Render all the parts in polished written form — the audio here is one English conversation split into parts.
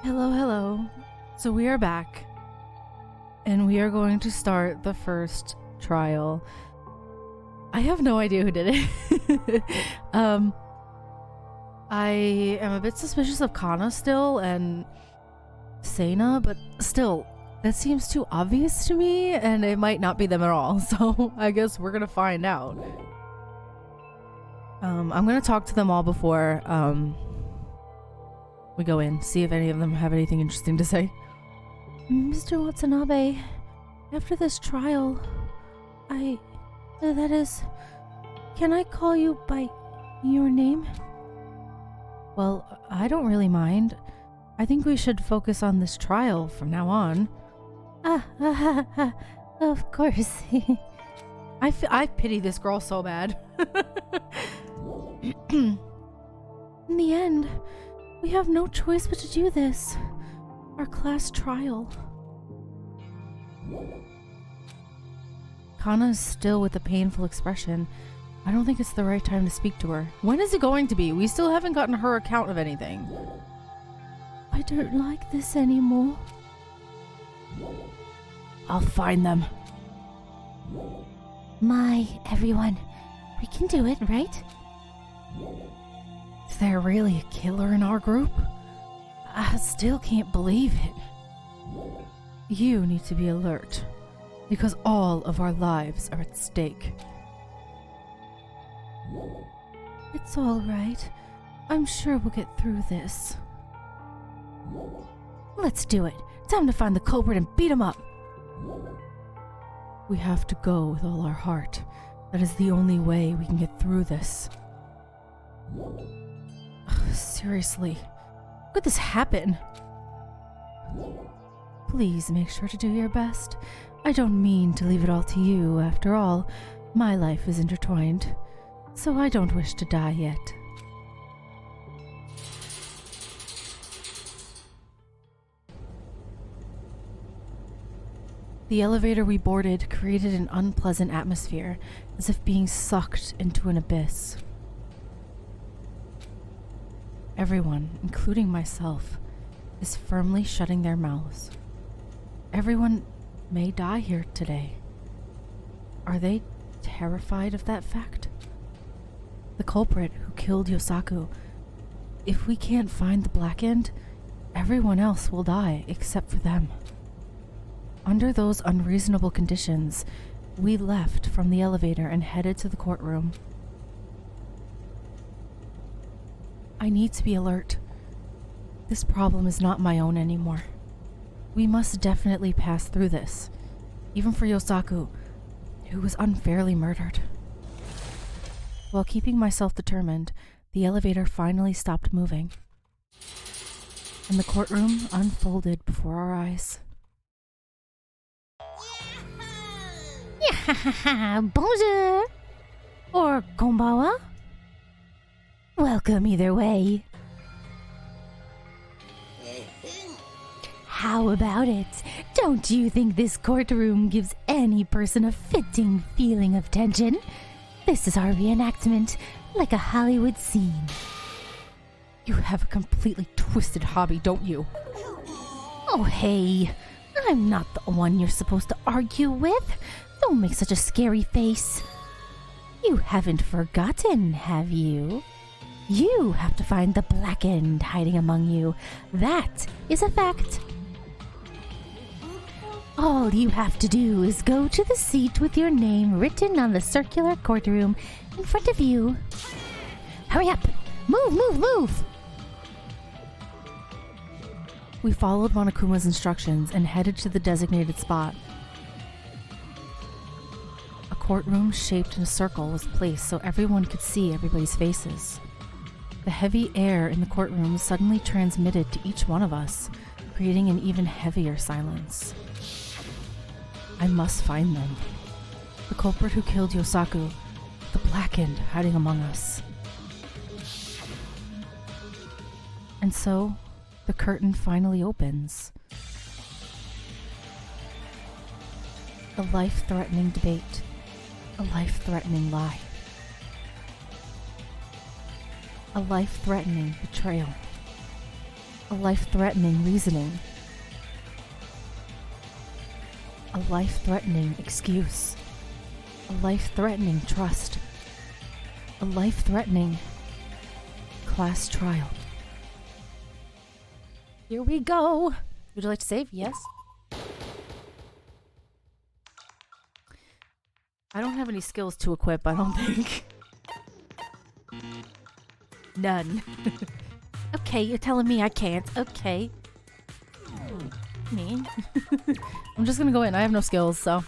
Hello, hello. So we are back, and we are going to start the first trial. I have no idea who did it. I am a bit suspicious of Kana still, and Sana, but still, that seems too obvious to me, and it might not be them at all, so I guess we're gonna find out. I'm gonna talk to them all before, we go in, see if any of them have anything interesting to say. Mr. Watanabe, after this trial, that is, can I call you by your name? Well, I don't really mind. I think we should focus on this trial from now on. Of course. I pity this girl so bad. In the end, we have no choice but to do this. Our class trial. Kana is still with a painful expression. I don't think it's the right time to speak to her. When is it going to be? We still haven't gotten her account of anything. I don't like this anymore. I'll find them. My, everyone. We can do it, right? Is there really a killer in our group? I still can't believe it. You need to be alert, because all of our lives are at stake. It's all right. I'm sure we'll get through this. Let's do it. Time to find the culprit and beat him up. We have to go with all our heart. That is the only way we can get through this. Seriously, how could this happen? Please make sure to do your best. I don't mean to leave it all to you. After all, my life is intertwined, so I don't wish to die yet. The elevator we boarded created an unpleasant atmosphere, as if being sucked into an abyss. Everyone, including myself, is firmly shutting their mouths. Everyone may die here today. Are they terrified of that fact? The culprit who killed Yosaku. If we can't find the Blackened, everyone else will die except for them. Under those unreasonable conditions, we left from the elevator and headed to the courtroom. I need to be alert. This problem is not my own anymore. We must definitely pass through this, even for Yosaku, who was unfairly murdered. While keeping myself determined, the elevator finally stopped moving, and the courtroom unfolded before our eyes. Bonjour! Or konbawa? Welcome either way. How about it? Don't you think this courtroom gives any person a fitting feeling of tension? This is our reenactment, like a Hollywood scene. You have a completely twisted hobby, don't you? Oh, hey. I'm not the one you're supposed to argue with. Don't make such a scary face. You haven't forgotten, have you? You have to find the Blackened hiding among you. That is a fact. All you have to do is go to the seat with your name written on the circular courtroom in front of you. Hurry up! Move, move, move! We followed Monokuma's instructions and headed to the designated spot. A courtroom shaped in a circle was placed so everyone could see everybody's faces. The heavy air in the courtroom suddenly transmitted to each one of us, creating an even heavier silence. I must find them. The culprit who killed Yosaku, the Blackened hiding among us. And so, the curtain finally opens. A life-threatening debate. A life-threatening lie. A life-threatening betrayal. A life-threatening reasoning. A life-threatening excuse. A life-threatening trust. A life-threatening class trial. Here we go. Would you like to save? Yes. I don't have any skills to equip, I don't think. None. Okay, you're telling me I can't. Okay. Me? I'm just gonna go in. I have no skills, so.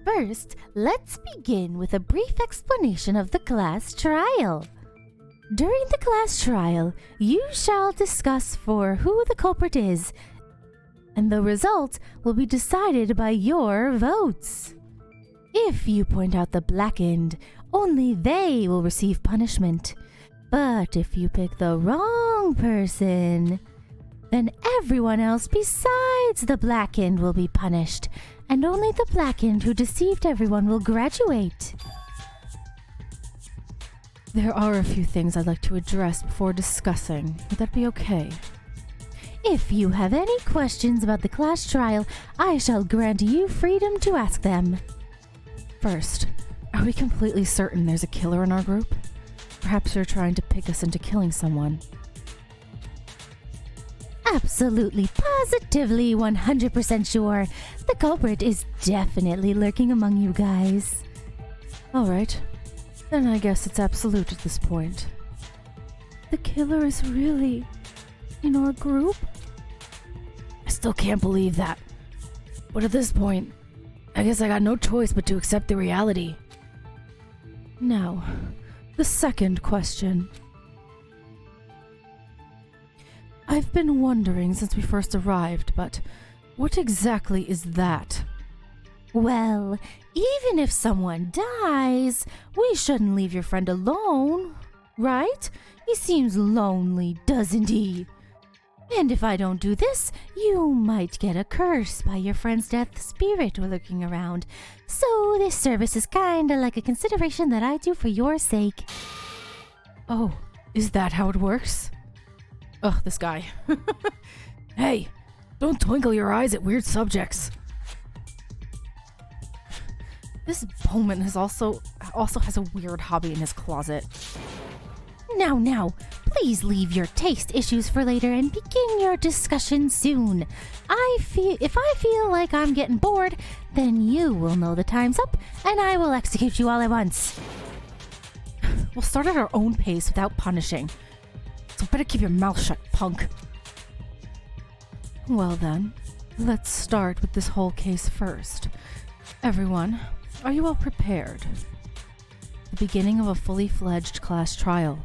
First, let's begin with a brief explanation of the class trial. During the class trial, you shall discuss for who the culprit is, and the result will be decided by your votes. If you point out the blackened, only they will receive punishment. But if you pick the wrong person, then everyone else besides the blackened will be punished, and only the blackened who deceived everyone will graduate. There are a few things I'd like to address before discussing. Would that be okay? If you have any questions about the class trial, I shall grant you freedom to ask them. First, are we completely certain there's a killer in our group? Perhaps you're trying to pick us into killing someone. Absolutely, positively, 100% sure. The culprit is definitely lurking among you guys. Alright, then I guess it's absolute at this point. The killer is really in our group? I still can't believe that. But at this point, I guess I got no choice but to accept the reality. Now, the second question. I've been wondering since we first arrived, but what exactly is that? Well, even if someone dies, we shouldn't leave your friend alone, right? He seems lonely, doesn't he? And if I don't do this, you might get a curse by your friend's death spirit lurking around. So this service is kinda like a consideration that I do for your sake. Oh, is that how it works? Ugh, this guy. Hey, don't twinkle your eyes at weird subjects. This Bowman also has a weird hobby in his closet. Now, please leave your taste issues for later and begin your discussion soon. If I feel like I'm getting bored, then you will know the time's up and I will execute you all at once. We'll start at our own pace without punishing. So better keep your mouth shut, punk. Well then, let's start with this whole case first. Everyone, are you all prepared? The beginning of a fully fledged class trial.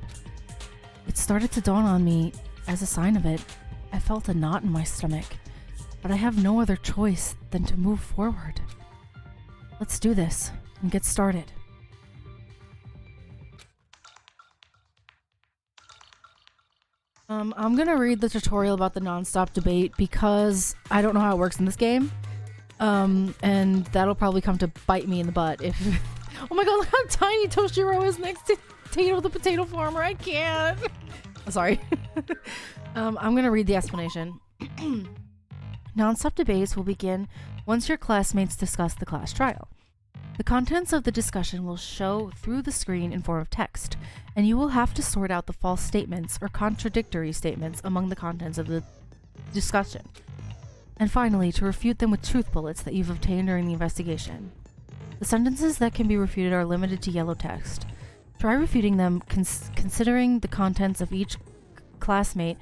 It started to dawn on me, as a sign of it, I felt a knot in my stomach, but I have no other choice than to move forward. Let's do this and get started. I'm gonna read the tutorial about the non-stop debate because I don't know how it works in this game. And that'll probably come to bite me in the butt if... Oh my god, look how tiny Toshiro is next to Tato the potato farmer. I can't. Sorry. I'm gonna read the explanation. Non-stop debates will begin once your classmates discuss the class trial. The contents of the discussion will show through the screen in form of text, and you will have to sort out the false statements or contradictory statements among the contents of the discussion. And finally, to refute them with truth bullets that you've obtained during the investigation. The sentences that can be refuted are limited to yellow text. Try refuting them considering the contents of each classmate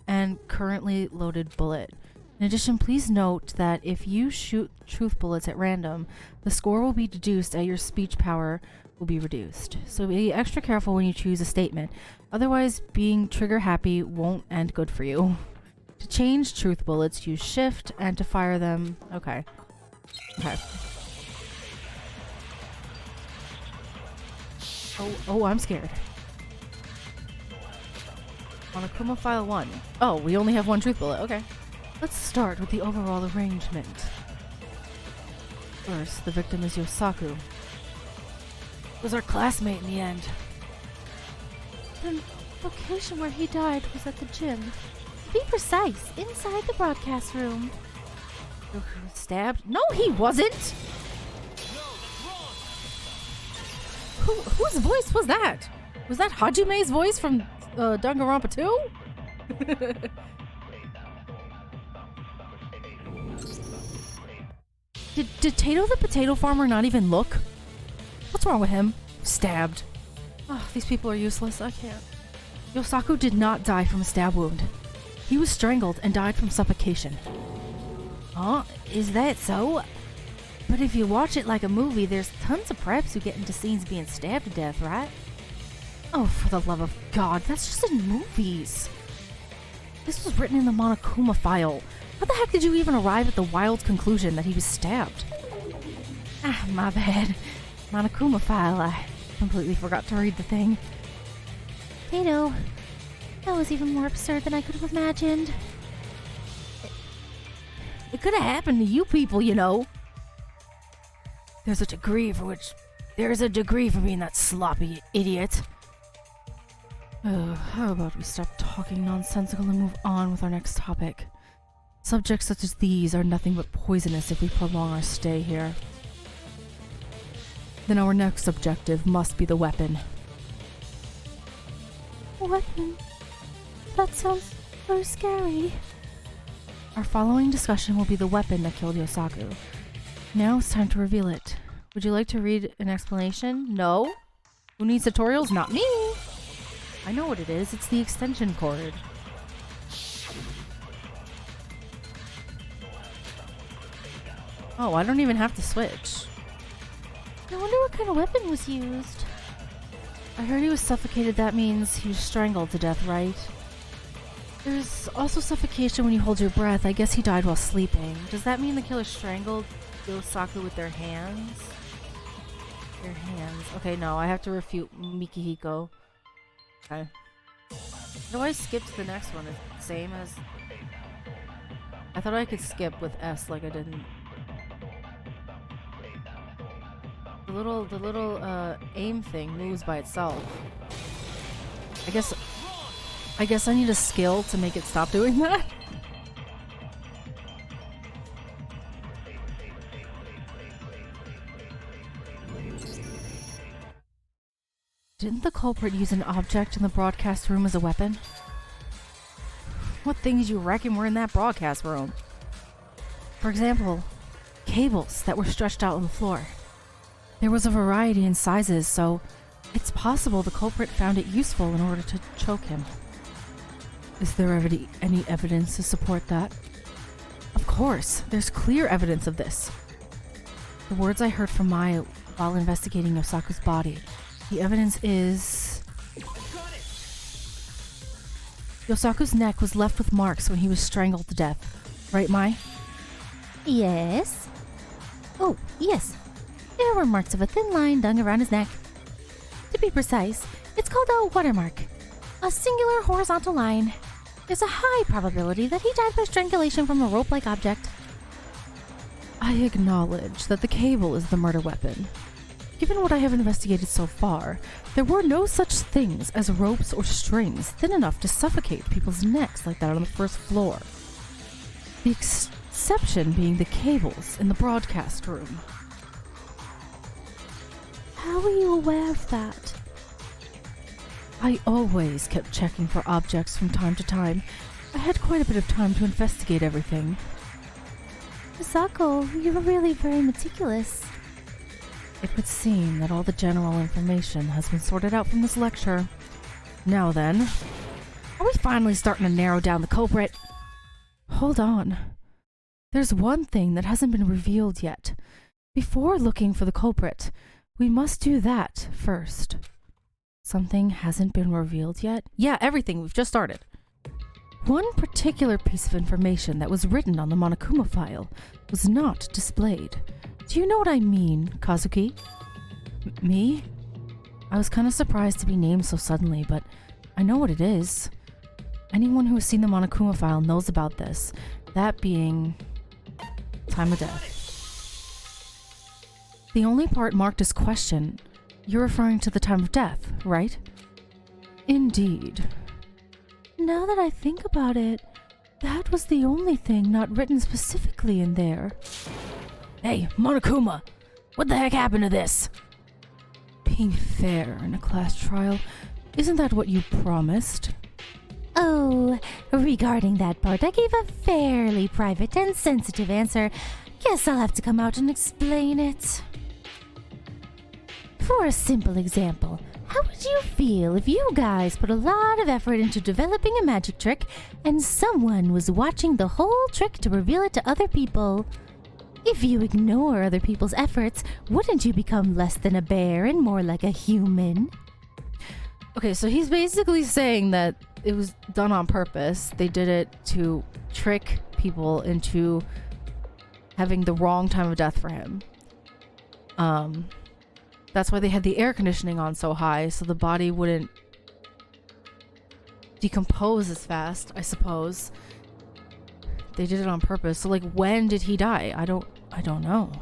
and currently loaded bullet. In addition, please note that if you shoot truth bullets at random, the score will be deduced and your speech power will be reduced. So be extra careful when you choose a statement. Otherwise, being trigger happy won't end good for you. To change truth bullets, use shift, and to fire them... Okay. Oh, I'm scared. On a criminal file 1. Oh, we only have one truth bullet. Okay. Let's start with the overall arrangement. First, the victim is Yosaku. was our classmate in the end. The location where he died was at the gym. To be precise, inside the broadcast room. Stabbed? No, he wasn't! Whose voice was that? Was that Hajime's voice from Danganronpa 2? Did Tato the potato farmer not even look? What's wrong with him? Stabbed. Oh, these people are useless. I can't. Yosaku did not die from a stab wound. He was strangled and died from suffocation. Huh? Is that so? But if you watch it like a movie, there's tons of preps who get into scenes being stabbed to death, right? Oh, for the love of God, that's just in movies. This was written in the Monokuma file. How the heck did you even arrive at the wild conclusion that he was stabbed? Ah, my bad. Monokuma file, I completely forgot to read the thing. Tato, that was even more absurd than I could have imagined. It could have happened to you people, you know. There's a degree for being that sloppy idiot. How about we stop talking nonsensical and move on with our next topic? Subjects such as these are nothing but poisonous if we prolong our stay here. Then our next objective must be the weapon. Weapon? That sounds so scary. Our following discussion will be the weapon that killed Yosaku. Now it's time to reveal it. Would you like to read an explanation? No? Who needs tutorials? Not me! I know what it is. It's the extension cord. Oh, I don't even have to switch. I wonder what kind of weapon was used. I heard he was suffocated. That means he was strangled to death, right? There's also suffocation when you hold your breath. I guess he died while sleeping. Does that mean the killer strangled Yosaku with their hands? Their hands. Okay, no, I have to refute Mikihiko. Okay. No, I skipped the next one. It's the same as... I thought I could skip with S like I didn't. The little aim thing moves by itself. I guess I need a skill to make it stop doing that. Didn't the culprit use an object in the broadcast room as a weapon? What things you reckon were in that broadcast room? For example, cables that were stretched out on the floor. There was a variety in sizes, so it's possible the culprit found it useful in order to choke him. Is there any evidence to support that? Of course, there's clear evidence of this. The words I heard from Maya while investigating Yosaku's body. The evidence is... Yosaku's neck was left with marks when he was strangled to death. Right, Mai? Yes. Oh, yes. There were marks of a thin line done around his neck. To be precise, it's called a watermark. A singular horizontal line. There's a high probability that he died by strangulation from a rope-like object. I acknowledge that the cable is the murder weapon. Given what I have investigated so far, there were no such things as ropes or strings thin enough to suffocate people's necks like that on the first floor. The exception being the cables in the broadcast room. How were you aware of that? I always kept checking for objects from time to time. I had quite a bit of time to investigate everything. Misako, you're really very meticulous. It would seem that all the general information has been sorted out from this lecture. Now then, are we finally starting to narrow down the culprit? Hold on. There's one thing that hasn't been revealed yet. Before looking for the culprit, we must do that first. Something hasn't been revealed yet? Yeah, everything. We've just started. One particular piece of information that was written on the Monokuma file was not displayed. Do you know what I mean, Kazuki? Me? I was kind of surprised to be named so suddenly, but I know what it is. Anyone who has seen the Monokuma file knows about this. That being... time of death. The only part marked as question You're referring to the time of death, right? Indeed. Now that I think about it, that was the only thing not written specifically in there. Hey, Monokuma! What the heck happened to this? Being fair in a class trial, isn't that what you promised? Oh, regarding that part, I gave a fairly private and sensitive answer. Guess I'll have to come out and explain it. For a simple example, how would you feel if you guys put a lot of effort into developing a magic trick and someone was watching the whole trick to reveal it to other people? If you ignore other people's efforts, wouldn't you become less than a bear and more like a human? Okay, so he's basically saying that it was done on purpose. They did it to trick people into having the wrong time of death for him. That's why they had the air conditioning on so high, so the body wouldn't decompose as fast, I suppose. They did it on purpose. So, like, when did he die? I don't know.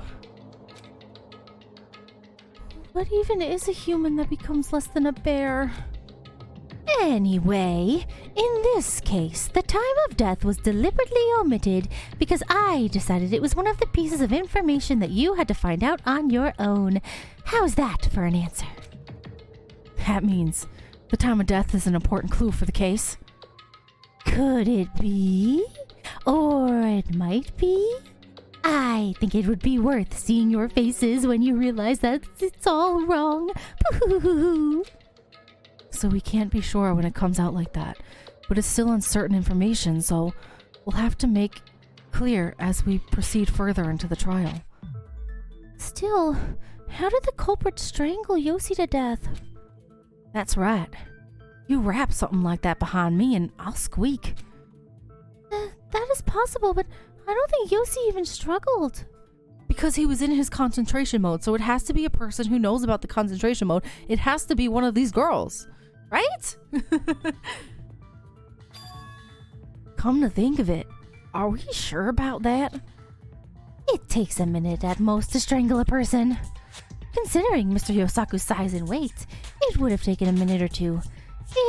What even is a human that becomes less than a bear? Anyway, in this case, the time of death was deliberately omitted because I decided it was one of the pieces of information that you had to find out on your own. How's that for an answer? That means the time of death is an important clue for the case. Could it be? Or it might be? I think it would be worth seeing your faces when you realize that it's all wrong. Pooh. So we can't be sure when it comes out like that, but it's still uncertain information, so we'll have to make clear as we proceed further into the trial. Still, how did the culprit strangle Yoshi to death? That's right. You wrap something like that behind me and I'll squeak. That is possible, but I don't think Yoshi even struggled. Because he was in his concentration mode, so it has to be a person who knows about the concentration mode. It has to be one of these girls, right? Come to think of it, are we sure about that? It takes a minute at most to strangle a person. Considering Mr. Yosaku's size and weight, it would have taken a minute or two.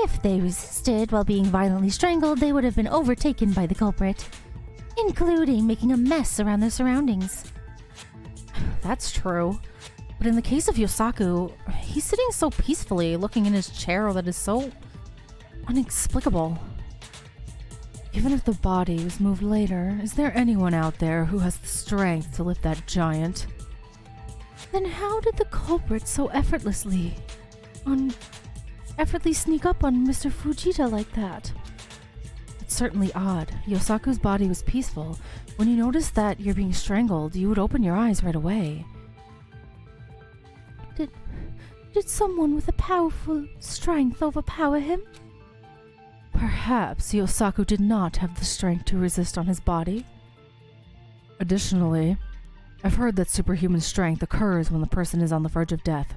If they resisted while being violently strangled, they would have been overtaken by the culprit, including making a mess around their surroundings. That's true. But in the case of Yosaku, he's sitting so peacefully, looking in his chair that is so inexplicable. Even if the body was moved later, is there anyone out there who has the strength to lift that giant? Then how did the culprit so effortlessly sneak up on Mr. Fujita like that? It's certainly odd. Yosaku's body was peaceful. When you notice that you're being strangled, you would open your eyes right away. Did someone with a powerful strength overpower him? Perhaps Yosaku did not have the strength to resist on his body. Additionally, I've heard that superhuman strength occurs when the person is on the verge of death.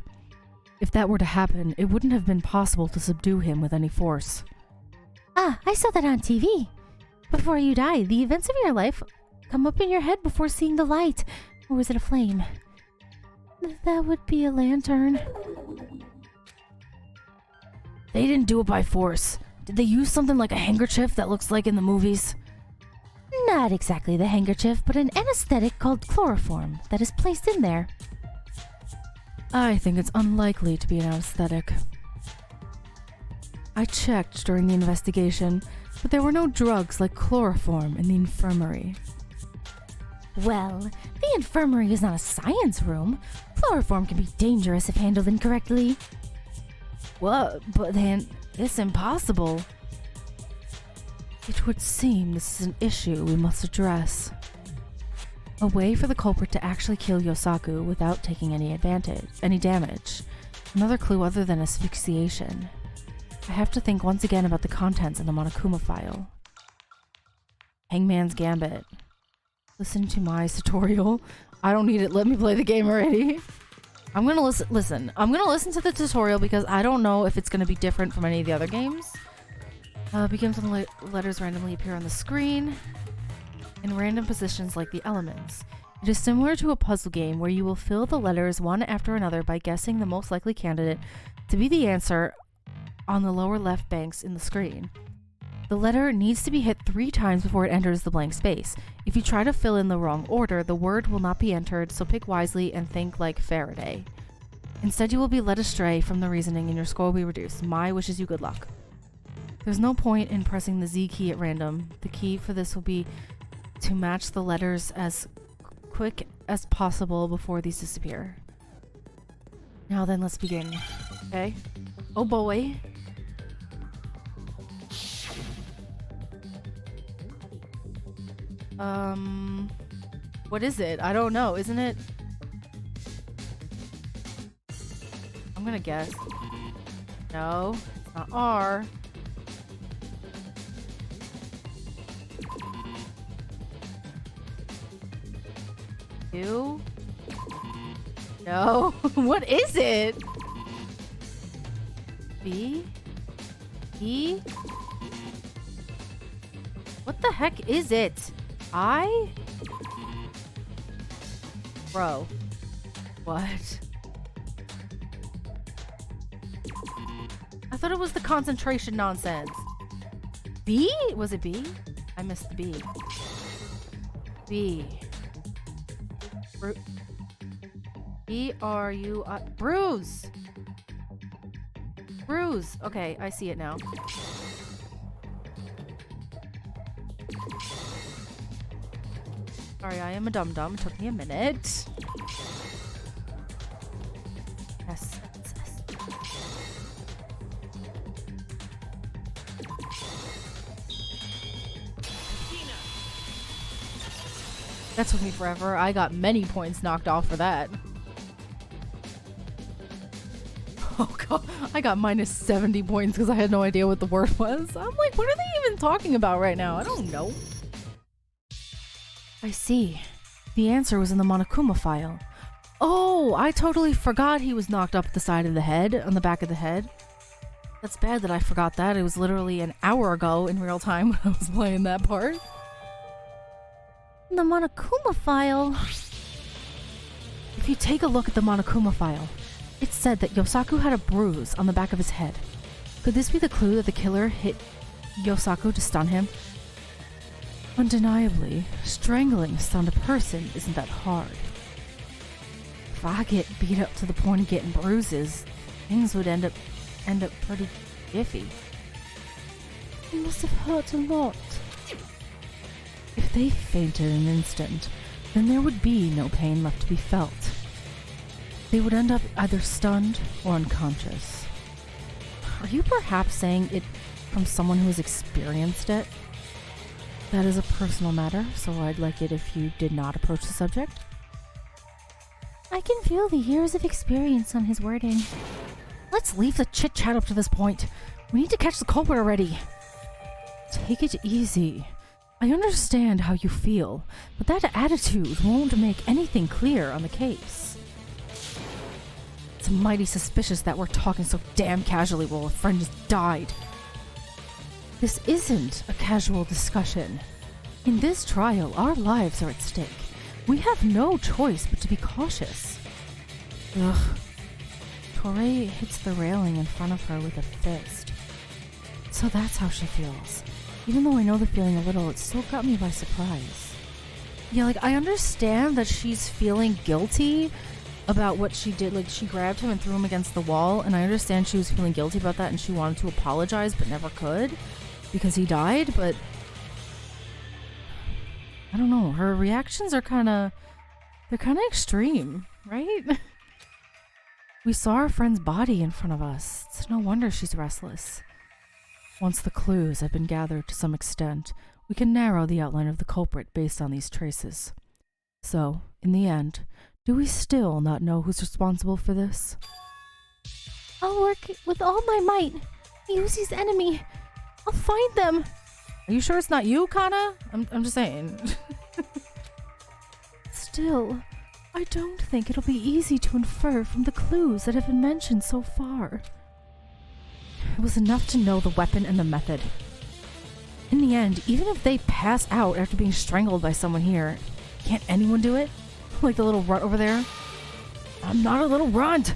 If that were to happen, it wouldn't have been possible to subdue him with any force. Ah, I saw that on TV. Before you die, the events of your life come up in your head before seeing the light. Or was it a flame? That would be a lantern. They didn't do it by force. Did they use something like a handkerchief that looks like in the movies? Not exactly the handkerchief, but an anesthetic called chloroform that is placed in there. I think it's unlikely to be an anesthetic. I checked during the investigation, but there were no drugs like chloroform in the infirmary. Well, the infirmary is not a science room. Chloroform can be dangerous if handled incorrectly. What? But then, it's impossible. It would seem this is an issue we must address. A way for the culprit to actually kill Yosaku without taking any damage. Another clue other than asphyxiation. I have to think once again about the contents in the Monokuma file. Hangman's Gambit. Listen to my tutorial. I don't need it. Let me play the game already. I'm gonna listen. I'm gonna listen to the tutorial because I don't know if it's gonna be different from any of the other games. Begins when the letters randomly appear on the screen in random positions like the elements. It is similar to a puzzle game where you will fill the letters one after another by guessing the most likely candidate to be the answer on the lower left banks in the screen. The letter needs to be hit 3 times before it enters the blank space. If you try to fill in the wrong order, the word will not be entered, so pick wisely and think like Faraday. Instead, you will be led astray from the reasoning and your score will be reduced. My wishes you good luck. There's no point in pressing the Z key at random. The key for this will be to match the letters as quick as possible before these disappear. Now then, let's begin. Okay. Oh boy. What is it? I don't know. Isn't it? I'm gonna guess. No, it's not R. U? No. What is it? B? E? What the heck is it? I? Bro. What? I thought it was the concentration nonsense. B? Was it B? I missed the B. B. B-R-U-I... Bruise! Bruise! Okay, I see it now. Sorry, I am a dum-dum. It took me a minute. Yes. That took me forever. I got many points knocked off for that. Oh god, I got minus 70 points because I had no idea what the word was. I'm like, what are they even talking about right now? I don't know. I see. The answer was in the Monokuma file. Oh, I totally forgot he was knocked up the side of the head, on the back of the head. That's bad that I forgot that. It was literally an hour ago in real time when I was playing that part. The Monokuma file. If you take a look at the Monokuma file, it said that Yosaku had a bruise on the back of his head. Could this be the clue that the killer hit Yosaku to stun him? Undeniably, strangling a stunned person isn't that hard. If I get beat up to the point of getting bruises, things would end up pretty iffy. It must have hurt a lot. If they fainted an instant, then there would be no pain left to be felt. They would end up either stunned or unconscious. Are you perhaps saying it from someone who has experienced it? That is a personal matter, so I'd like it if you did not approach the subject. I can feel the years of experience on his wording. Let's leave the chit-chat up to this point. We need to catch the culprit already. Take it easy. I understand how you feel, but that attitude won't make anything clear on the case. It's mighty suspicious that we're talking so damn casually while a friend just died. This isn't a casual discussion. In this trial, our lives are at stake. We have no choice but to be cautious. Ugh. Torei hits the railing in front of her with a fist. So that's how she feels. Even though I know the feeling a little, it still got me by surprise. Yeah, like, I understand that she's feeling guilty about what she did. Like, she grabbed him and threw him against the wall, and I understand she was feeling guilty about that and she wanted to apologize but never could because he died, but I don't know. Her reactions are they're kind of extreme, right? We saw our friend's body in front of us. It's no wonder she's restless. Once the clues have been gathered to some extent, we can narrow the outline of the culprit based on these traces. So, in the end, do we still not know who's responsible for this? I'll work with all my might. Yuzi's enemy. I'll find them. Are you sure it's not you, Kana? I'm just saying. Still, I don't think it'll be easy to infer from the clues that have been mentioned so far. It was enough to know the weapon and the method. In the end, even if they pass out after being strangled by someone here, can't anyone do it? Like the little runt over there. I'm not a little runt!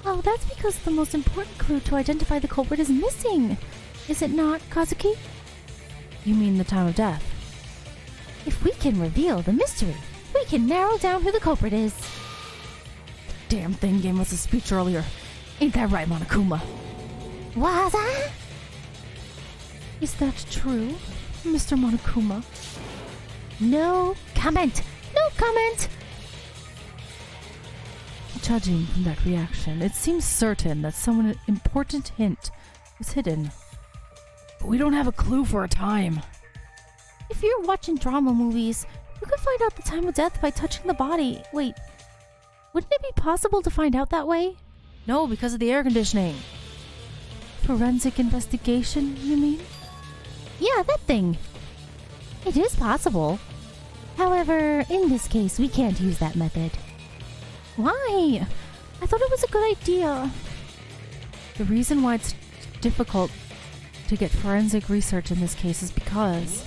Oh, that's because the most important clue to identify the culprit is missing. Is it not, Kazuki? You mean the time of death? If we can reveal the mystery, we can narrow down who the culprit is. Damn thing gave us a speech earlier. Ain't that right, Monokuma? Was that? Is that true, Mr. Monokuma? No comment! No comment! Judging from that reaction, it seems certain that some important hint was hidden. But we don't have a clue for a time. If you're watching drama movies, you could find out the time of death by touching the body. Wait, wouldn't it be possible to find out that way? No, because of the air conditioning. Forensic investigation, you mean? Yeah, that thing. It is possible. However, in this case, we can't use that method. Why? I thought it was a good idea. The reason why it's difficult to get forensic research in this case is because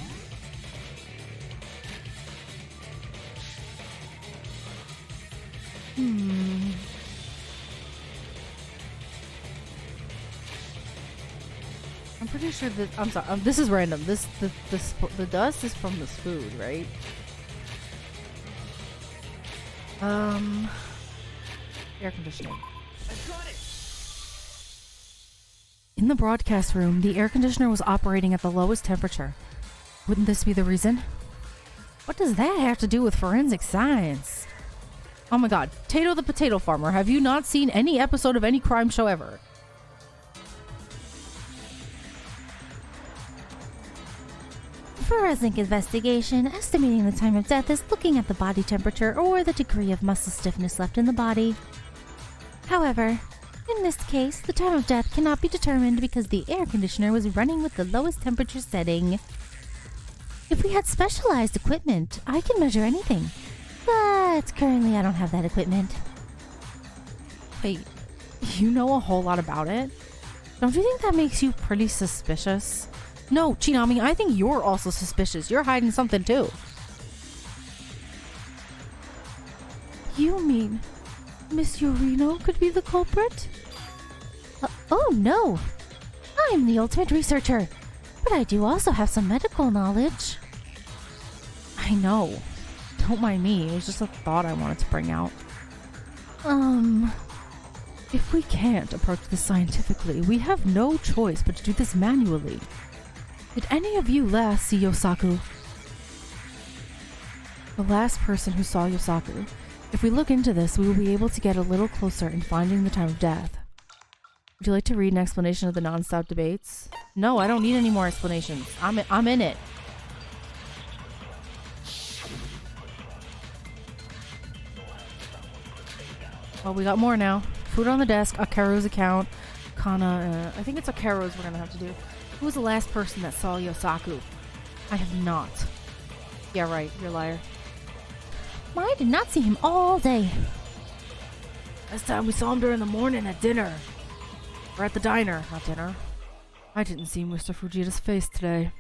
I'm pretty sure that I'm sorry. This is random. The dust is from this food, right? Air conditioning. I got it. In the broadcast room, the air conditioner was operating at the lowest temperature. Wouldn't this be the reason? What does that have to do with forensic science? Oh my god, Tato the Potato Farmer, have you not seen any episode of any crime show ever? Forensic investigation, estimating the time of death, is looking at the body temperature or the degree of muscle stiffness left in the body. However, in this case, the time of death cannot be determined because the air conditioner was running with the lowest temperature setting. If we had specialized equipment, I can measure anything. But currently I don't have that equipment. Wait, you know a whole lot about it? Don't you think that makes you pretty suspicious? No, Chinami, I think you're also suspicious. You're hiding something too. You mean Miss Yorino could be the culprit? Oh no! I'm the ultimate researcher, but I do also have some medical knowledge. I know. Don't mind me. It was just a thought I wanted to bring out. If we can't approach this scientifically, we have no choice but to do this manually. Did any of you last see Yosaku? The last person who saw Yosaku. If we look into this, we will be able to get a little closer in finding the time of death. Would you like to read an explanation of the non-stop debates? No, I don't need any more explanations. I'm in it. Well, we got more now. Food on the desk, Akaru's account, Kana, I think it's Akaru's we're gonna have to do. Who was the last person that saw Yosaku? I have not. Yeah, right, you're a liar. I did not see him all day. Last time we saw him during the morning at dinner. Or at the diner, not dinner. I didn't see Mr. Fujita's face today.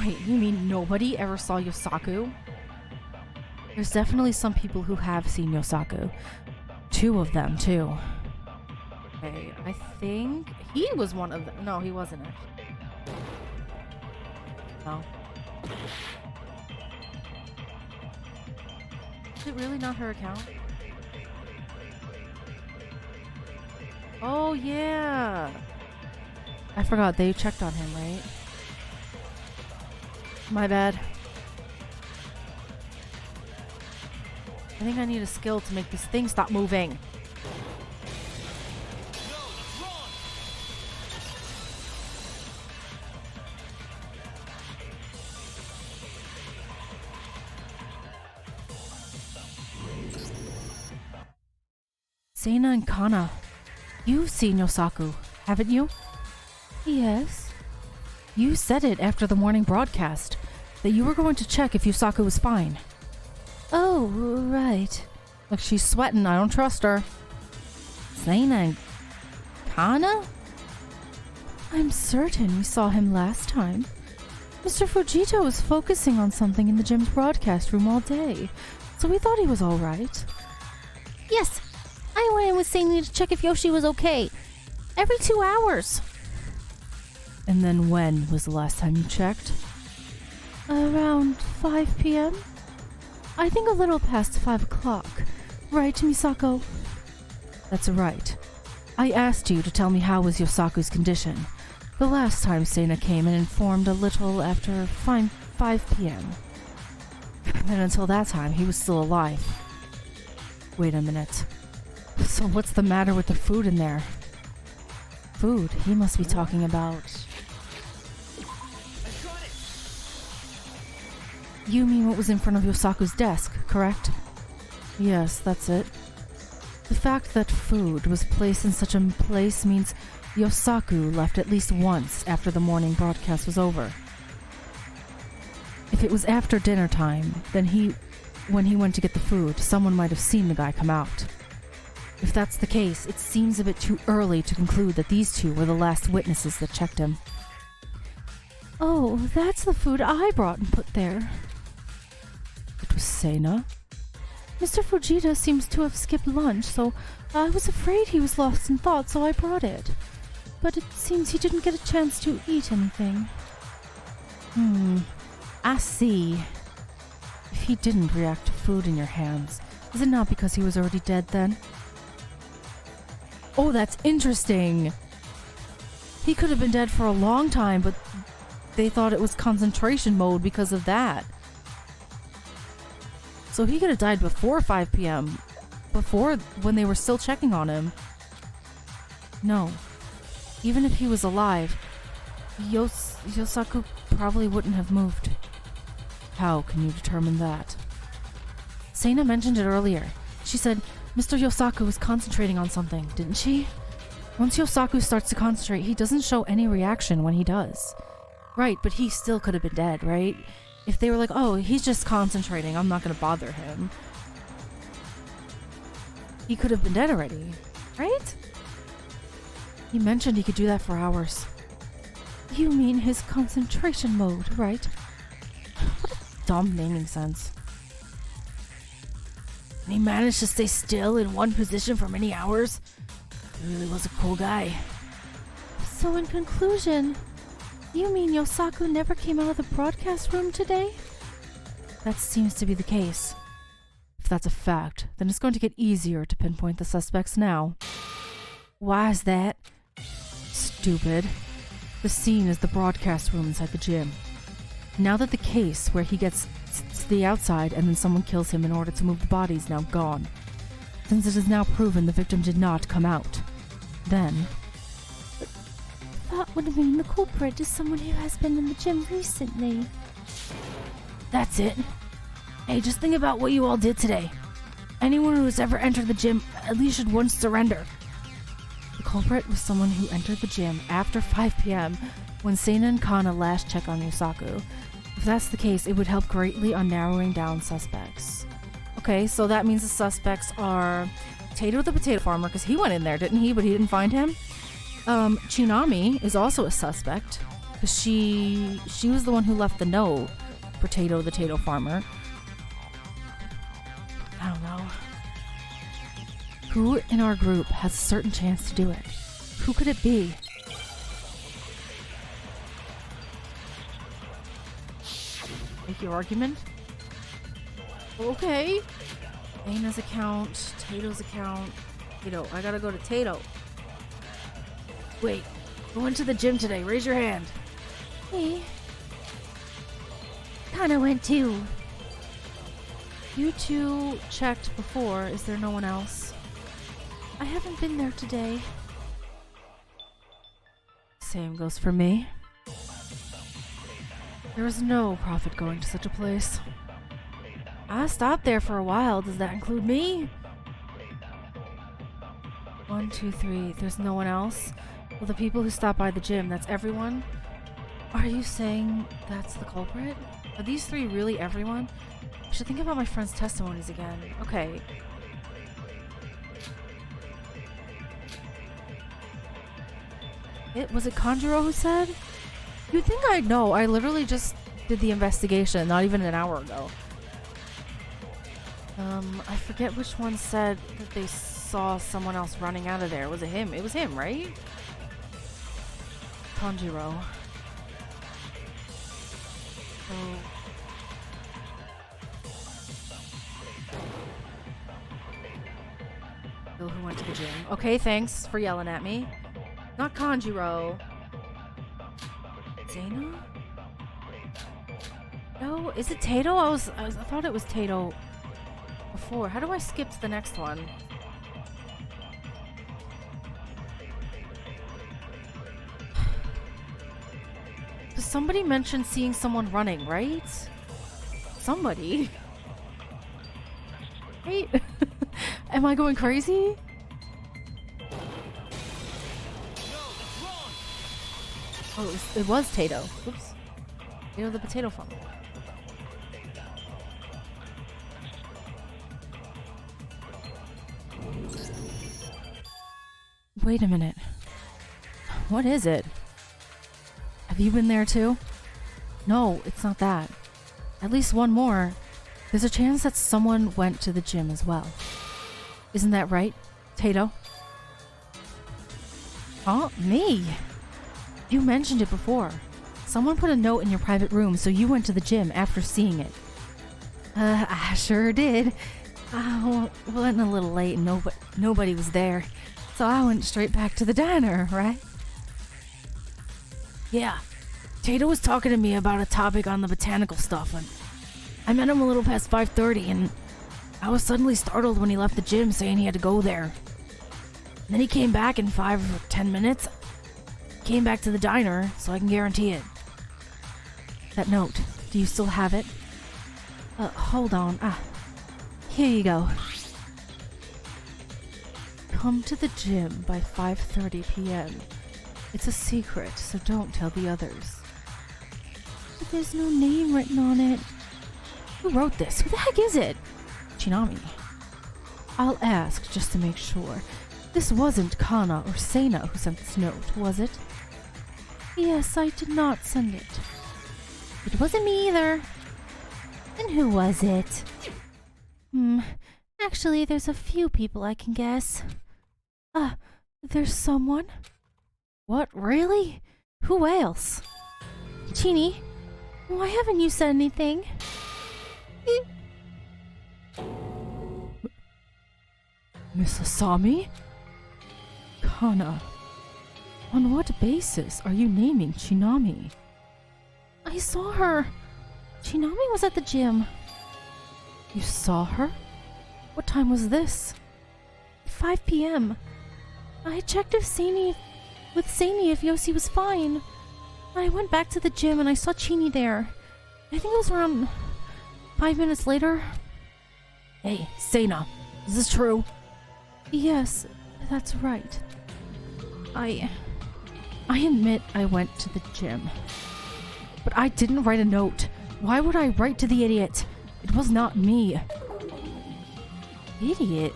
Wait, you mean nobody ever saw Yosaku? There's definitely some people who have seen Yosaku. 2 of them, too. Okay, I think he was one of them. No, he wasn't actually. No. Is it really not her account? Oh, yeah. I forgot. They checked on him, right? My bad. I think I need a skill to make this thing stop moving. Seina and Kana, you've seen Yosaku, haven't you? Yes. You said it after the morning broadcast, that you were going to check if Yosaku was fine. Oh, right. Look, she's sweating. I don't trust her. Seina and Kana? I'm certain we saw him last time. Mr. Fujita was focusing on something in the gym's broadcast room all day, so we thought he was alright. Yes, I went in with Saini to check if Yoshi was okay. Every 2 hours. And then when was the last time you checked? Around 5 p.m.? I think a little past 5 o'clock. Right, Misako? That's right. I asked you to tell me how was Yosaku's condition. The last time Seina came and informed a little after 5 p.m. And until that time, he was still alive. Wait a minute. So what's the matter with the food in there? Food? He must be talking about... You mean what was in front of Yosaku's desk, correct? Yes, that's it. The fact that food was placed in such a place means Yosaku left at least once after the morning broadcast was over. If it was after dinner time, then when he went to get the food, someone might have seen the guy come out. If that's the case, it seems a bit too early to conclude that these two were the last witnesses that checked him. Oh, that's the food I brought and put there. It was Seina? Mr. Fujita seems to have skipped lunch, so I was afraid he was lost in thought, so I brought it. But it seems he didn't get a chance to eat anything. I see. If he didn't react to food in your hands, is it not because he was already dead then? Oh, that's interesting. He could have been dead for a long time, but they thought it was concentration mode because of that. So he could have died before 5 p.m. Before, when they were still checking on him. No. Even if he was alive, Yosaku probably wouldn't have moved. How can you determine that? Seina mentioned it earlier. She said Mr. Yosaku was concentrating on something, didn't she? Once Yosaku starts to concentrate, he doesn't show any reaction when he does. Right, but he still could have been dead, right? If they were like, oh, he's just concentrating, I'm not gonna bother him. He could have been dead already, right? He mentioned he could do that for hours. You mean his concentration mode, right? What a dumb naming sense. And he managed to stay still in one position for many hours. He really was a cool guy. So in conclusion, you mean Yosaku never came out of the broadcast room today? That seems to be the case. If that's a fact, then it's going to get easier to pinpoint the suspects now. Why is that? Stupid. The scene is the broadcast room inside the gym. Now that the case where he gets to the outside and then someone kills him in order to move the body is now gone. Since it is now proven the victim did not come out, then... That would mean the culprit is someone who has been in the gym recently. That's it. Hey, just think about what you all did today. Anyone who has ever entered the gym at least should once surrender. The culprit was someone who entered the gym after 5 p.m. when Seina and Kana last checked on Yosaku. If that's the case, it would help greatly on narrowing down suspects. Okay, so that means the suspects are Tato the potato farmer, because he went in there, didn't he? But he didn't find him. Chinami is also a suspect, because she was the one who left the note for Tato the potato farmer. I don't know. Who in our group has a certain chance to do it? Who could it be? Make your argument? Okay. Aina's account, Tato's account. Tato, I gotta go to Tato. Wait, who went to the gym today? Raise your hand. Me. Kana went too. You two checked before. Is there no one else? I haven't been there today. Same goes for me. There is no profit going to such a place. I stopped there for a while. Does that include me? 1, 2, 3. There's no one else? Well, the people who stop by the gym, that's everyone? Are you saying that's the culprit? Are these 3 really everyone? I should think about my friend's testimonies again. Okay. Was it Kanjuro who said? You'd think I'd know. I literally just did the investigation not even an hour ago. I forget which one said that they saw someone else running out of there. Was it him? It was him, right? Tanjiro. Bill who went to the gym. Okay, thanks for yelling at me. Not Kanjiro. Zena? No, is it Tato? I thought it was Tato before. How do I skip to the next one? Because somebody mentioned seeing someone running, right? Somebody. Right? Am I going crazy? Oh, it was Tato. Oops. Tato the potato farmer. Wait a minute. What is it? Have you been there too? No, it's not that. At least one more. There's a chance that someone went to the gym as well. Isn't that right, Tato? Huh? Me? You mentioned it before. Someone put a note in your private room, so you went to the gym after seeing it. I sure did. I went a little late and nobody was there. So I went straight back to the diner, right? Yeah. Tato was talking to me about a topic on the botanical stuff, and I met him a little past 5:30, and I was suddenly startled when he left the gym saying he had to go there. And then he came back in 5 or 10 minutes. Came back to the diner, so I can guarantee it. That note, do you still have it? Hold on. Here you go. Come to the gym by 5:30 p.m. It's a secret, so don't tell the others. But there's no name written on it. Who wrote this? Who the heck is it? Chinami. I'll ask just to make sure. This wasn't Kana or Sena who sent this note, was it? Yes, I did not send it. It wasn't me either. Then who was it? Actually, there's a few people I can guess. There's someone? What, really? Who else? Chini, why haven't you said anything? Miss Asami? Kana. On what basis are you naming Chinami? I saw her. Chinami was at the gym. You saw her? What time was this? 5 p.m. I checked with Sani if Yossi was fine. I went back to the gym and I saw Chini there. I think it was around 5 minutes later. Hey, Sena, is this true? Yes, that's right. I admit I went to the gym. But I didn't write a note. Why would I write to the idiot? It was not me. Idiot?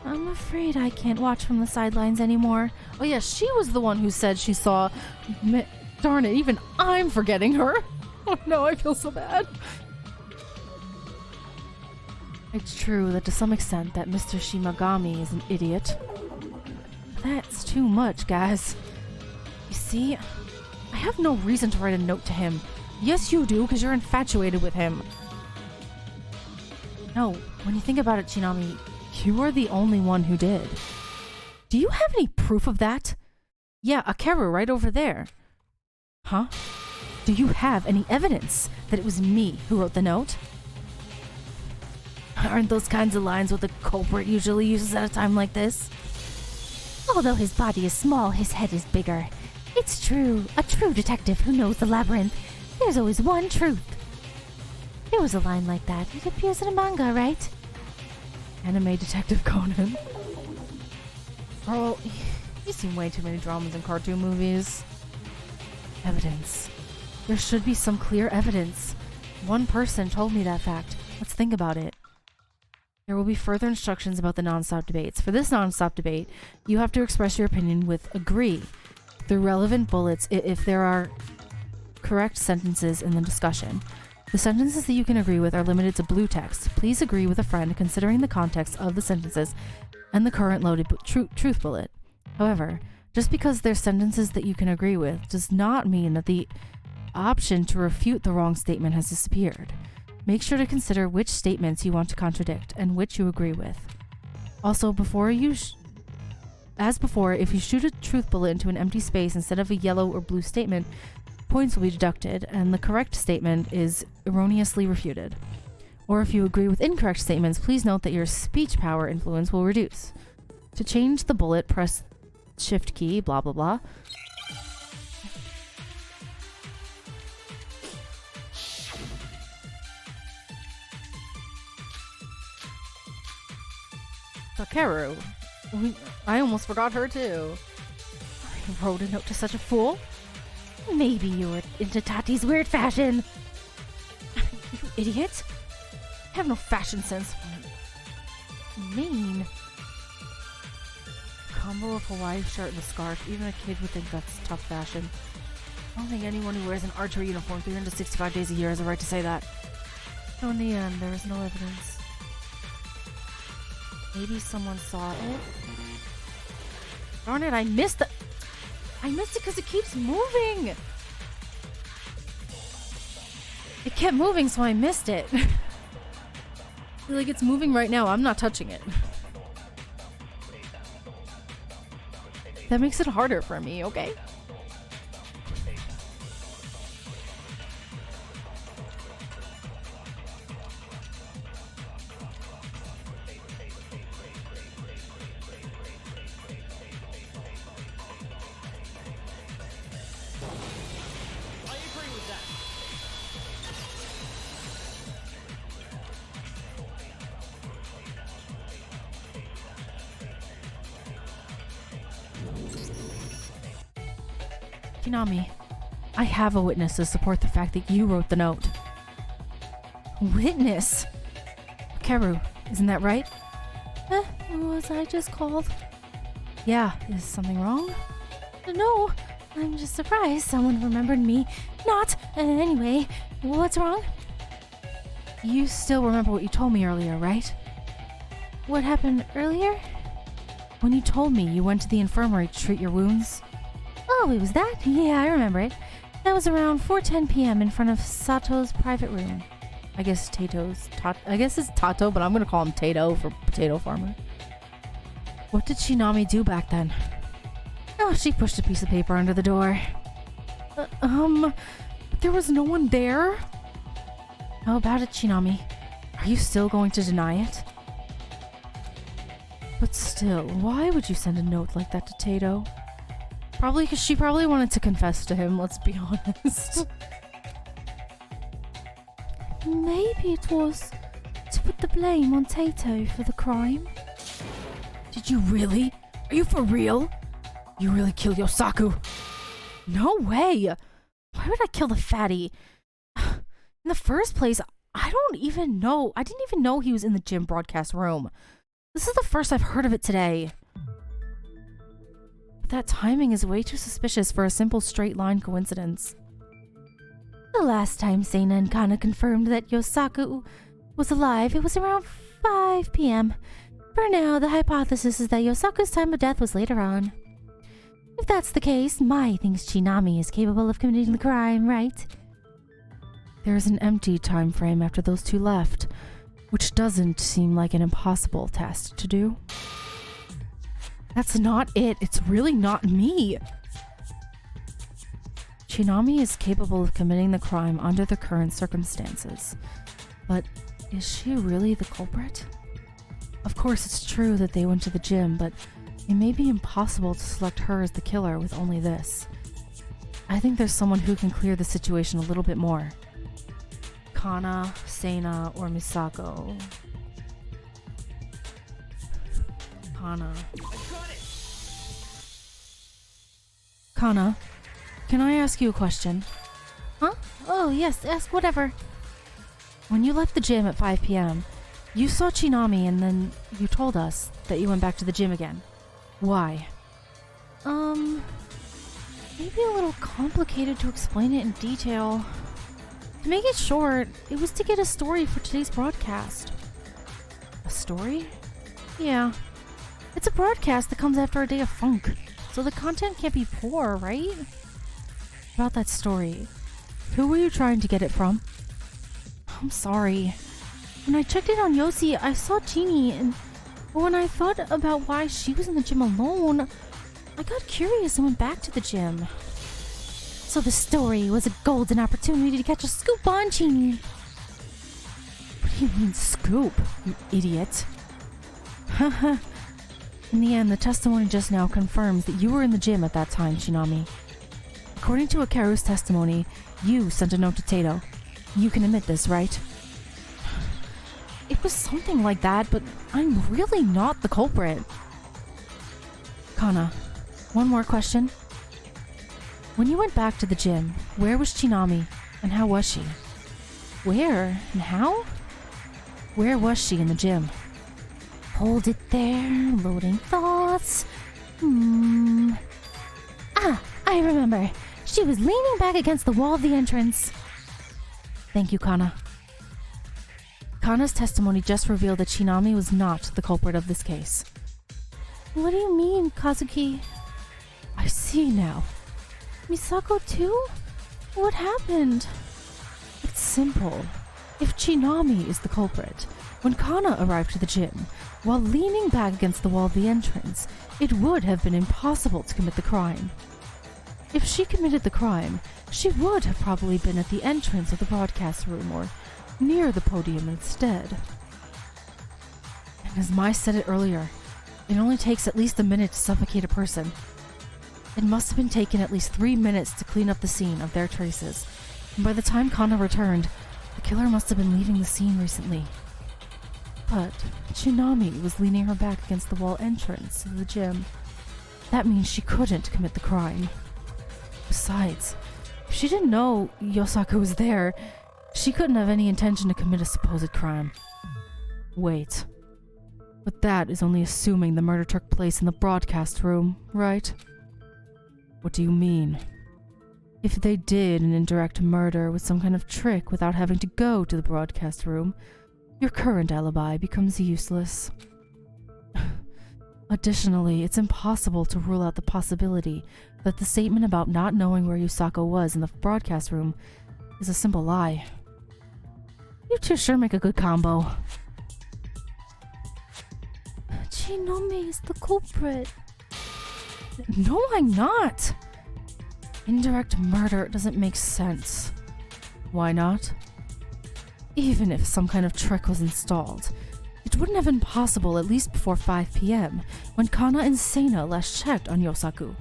I'm afraid I can't watch from the sidelines anymore. Oh yeah, she was the one who said she saw... Darn it, even I'm forgetting her. Oh no, I feel so bad. It's true that to some extent that Mr. Shimagami is an idiot. That's too much, guys. You see, I have no reason to write a note to him. Yes, you do, because you're infatuated with him. No, when you think about it, Chinami, you are the only one who did. Do you have any proof of that? Yeah, Akeru right over there. Huh? Do you have any evidence that it was me who wrote the note? Aren't those kinds of lines what the culprit usually uses at a time like this? Although his body is small, his head is bigger. It's true. A true detective who knows the labyrinth. There's always one truth. There was a line like that. It appears in a manga, right? Anime Detective Conan. Girl, you've seen way too many dramas and cartoon movies. Evidence. There should be some clear evidence. One person told me that fact. Let's think about it. There will be further instructions about the non-stop debates. For this non-stop debate, you have to express your opinion with agree. The relevant bullets, if there are correct sentences in the discussion. The sentences that you can agree with are limited to blue text. Please agree with a friend considering the context of the sentences and the current loaded truth bullet. However, just because there's sentences that you can agree with does not mean that the option to refute the wrong statement has disappeared. Make sure to consider which statements you want to contradict and which you agree with. Also, as before, if you shoot a truth bullet into an empty space instead of a yellow or blue statement, points will be deducted, and the correct statement is erroneously refuted. Or if you agree with incorrect statements, please note that your speech power influence will reduce. To change the bullet, press Shift key, blah blah blah. Takeru. I almost forgot her too. I wrote a note to such a fool. Maybe you were into Tati's weird fashion. You idiot. I have no fashion sense. Mean. Combo of Hawaii shirt and a scarf. Even a kid would think that's tough fashion. I don't think anyone who wears an archery uniform 365 days a year has a right to say that. So in the end, there was no evidence. Maybe someone saw it. Darn it, I missed it because it keeps moving. It kept moving, so I missed it. I feel like it's moving right now. I'm not touching it. That makes it harder for me, okay? Kinami, I have a witness to support the fact that you wrote the note. Witness? Keru, isn't that right? Was I just called? Yeah, is something wrong? No, I'm just surprised someone remembered me. Not. Anyway, what's wrong? You still remember what you told me earlier, right? What happened earlier? When you told me you went to the infirmary to treat your wounds. Oh, it was that? Yeah, I remember it. That was around 4:10 p.m. in front of Sato's private room. I guess it's Tato, but I'm gonna call him Tato for potato farmer. What did Shinami do back then? Oh, she pushed a piece of paper under the door. There was no one there? How about it, Shinami? Are you still going to deny it? But still, why would you send a note like that to Tato? Probably because she probably wanted to confess to him, let's be honest. Maybe it was to put the blame on Tato for the crime. Did you really? Are you for real? You really killed Yosaku? No way! Why would I kill the fatty? In the first place, I didn't even know he was in the gym broadcast room. This is the first I've heard of it today. That timing is way too suspicious for a simple straight line coincidence. The last time Seina and Kana confirmed that Yosaku was alive, it was around 5 p.m. For now, the hypothesis is that Yosaku's time of death was later on. If that's the case, Mai thinks Shinami is capable of committing the crime, right? There is an empty time frame after those two left, which doesn't seem like an impossible task to do. That's not it. It's really not me. Shinami is capable of committing the crime under the current circumstances. But is she really the culprit? Of course, it's true that they went to the gym, but it may be impossible to select her as the killer with only this. I think there's someone who can clear the situation a little bit more. Kana, Seina, or Misako. Kana. Kana, can I ask you a question? Huh? Oh, yes, ask whatever. When you left the gym at 5 p.m., you saw Shinami and then you told us that you went back to the gym again. Why? Maybe a little complicated to explain it in detail. To make it short, it was to get a story for today's broadcast. A story? Yeah. It's a broadcast that comes after a day of funk, so the content can't be poor, right? About that story, who were you trying to get it from? I'm sorry. When I checked it on Yossi, I saw Jeannie, and when I thought about why she was in the gym alone, I got curious and went back to the gym. So the story was a golden opportunity to catch a scoop on Jeannie. What do you mean, scoop, you idiot? Haha. In the end, the testimony just now confirms that you were in the gym at that time, Shinami. According to Akaru's testimony, you sent a note to Tato. You can admit this, right? It was something like that, but I'm really not the culprit. Kana, one more question. When you went back to the gym, where was Shinami, and how was she? Where and how? Where was she in the gym? Hold it there, loading thoughts. I remember. She was leaning back against the wall of the entrance. Thank you, Kana. Kana's testimony just revealed that Shinami was not the culprit of this case. What do you mean, Kazuki? I see now. Misako too? What happened? It's simple. If Shinami is the culprit, when Kana arrived to the gym, while leaning back against the wall of the entrance, it would have been impossible to commit the crime. If she committed the crime, she would have probably been at the entrance of the broadcast room or near the podium instead. And as Mai said it earlier, it only takes at least a minute to suffocate a person. It must have been taken at least 3 minutes to clean up the scene of their traces, and by the time Kana returned, the killer must have been leaving the scene recently. But Shinami was leaning her back against the wall entrance of the gym. That means she couldn't commit the crime. Besides, if she didn't know Yosaku was there, she couldn't have any intention to commit a supposed crime. Wait. But that is only assuming the murder took place in the broadcast room, right? What do you mean? If they did an indirect murder with some kind of trick without having to go to the broadcast room, your current alibi becomes useless. Additionally, it's impossible to rule out the possibility that the statement about not knowing where Yusako was in the broadcast room is a simple lie. You two sure make a good combo. Shinami is the culprit. No, I'm not. Indirect murder doesn't make sense. Why not? Even if some kind of trick was installed, it wouldn't have been possible at least before 5 p.m. when Kana and Seina last checked on Yosaku.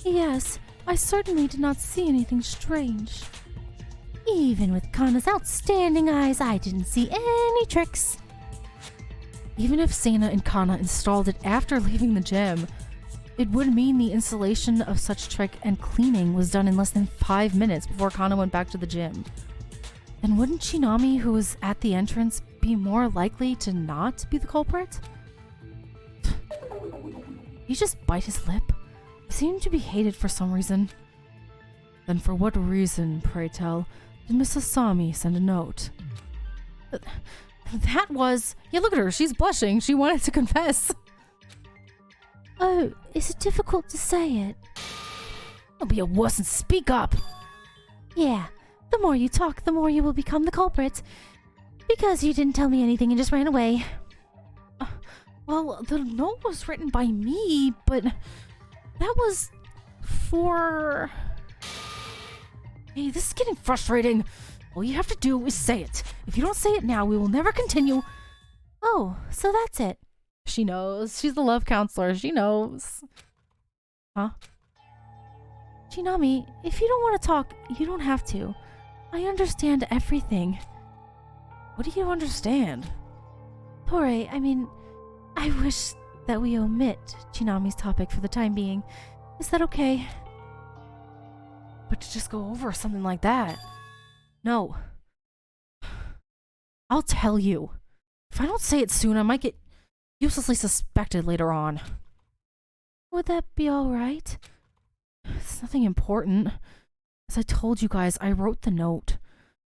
Yes, I certainly did not see anything strange. Even with Kana's outstanding eyes, I didn't see any tricks. Even if Seina and Kana installed it after leaving the gym, it would mean the installation of such trick and cleaning was done in less than 5 minutes before Kana went back to the gym. Then wouldn't Shinami, who was at the entrance, be more likely to not be the culprit? He just bite his lip. He seemed to be hated for some reason. Then for what reason, pray tell, did Miss Asami send a note? That was... Yeah, look at her. She's blushing. She wanted to confess. Oh, is it difficult to say it? Don't be a wuss and speak up. Yeah, the more you talk, the more you will become the culprit. Because you didn't tell me anything and just ran away. Well, the note was written by me, but that was for... Hey, this is getting frustrating. All you have to do is say it. If you don't say it now, we will never continue. Oh, so that's it. She knows. She's the love counselor. She knows. Huh? Shinami, if you don't want to talk, you don't have to. I understand everything. What do you understand? Tori, I wish that we omit Shinami's topic for the time being. Is that okay? But to just go over something like that... No. I'll tell you. If I don't say it soon, I might get uselessly suspected later on. Would that be alright? It's nothing important. As I told you guys, I wrote the note.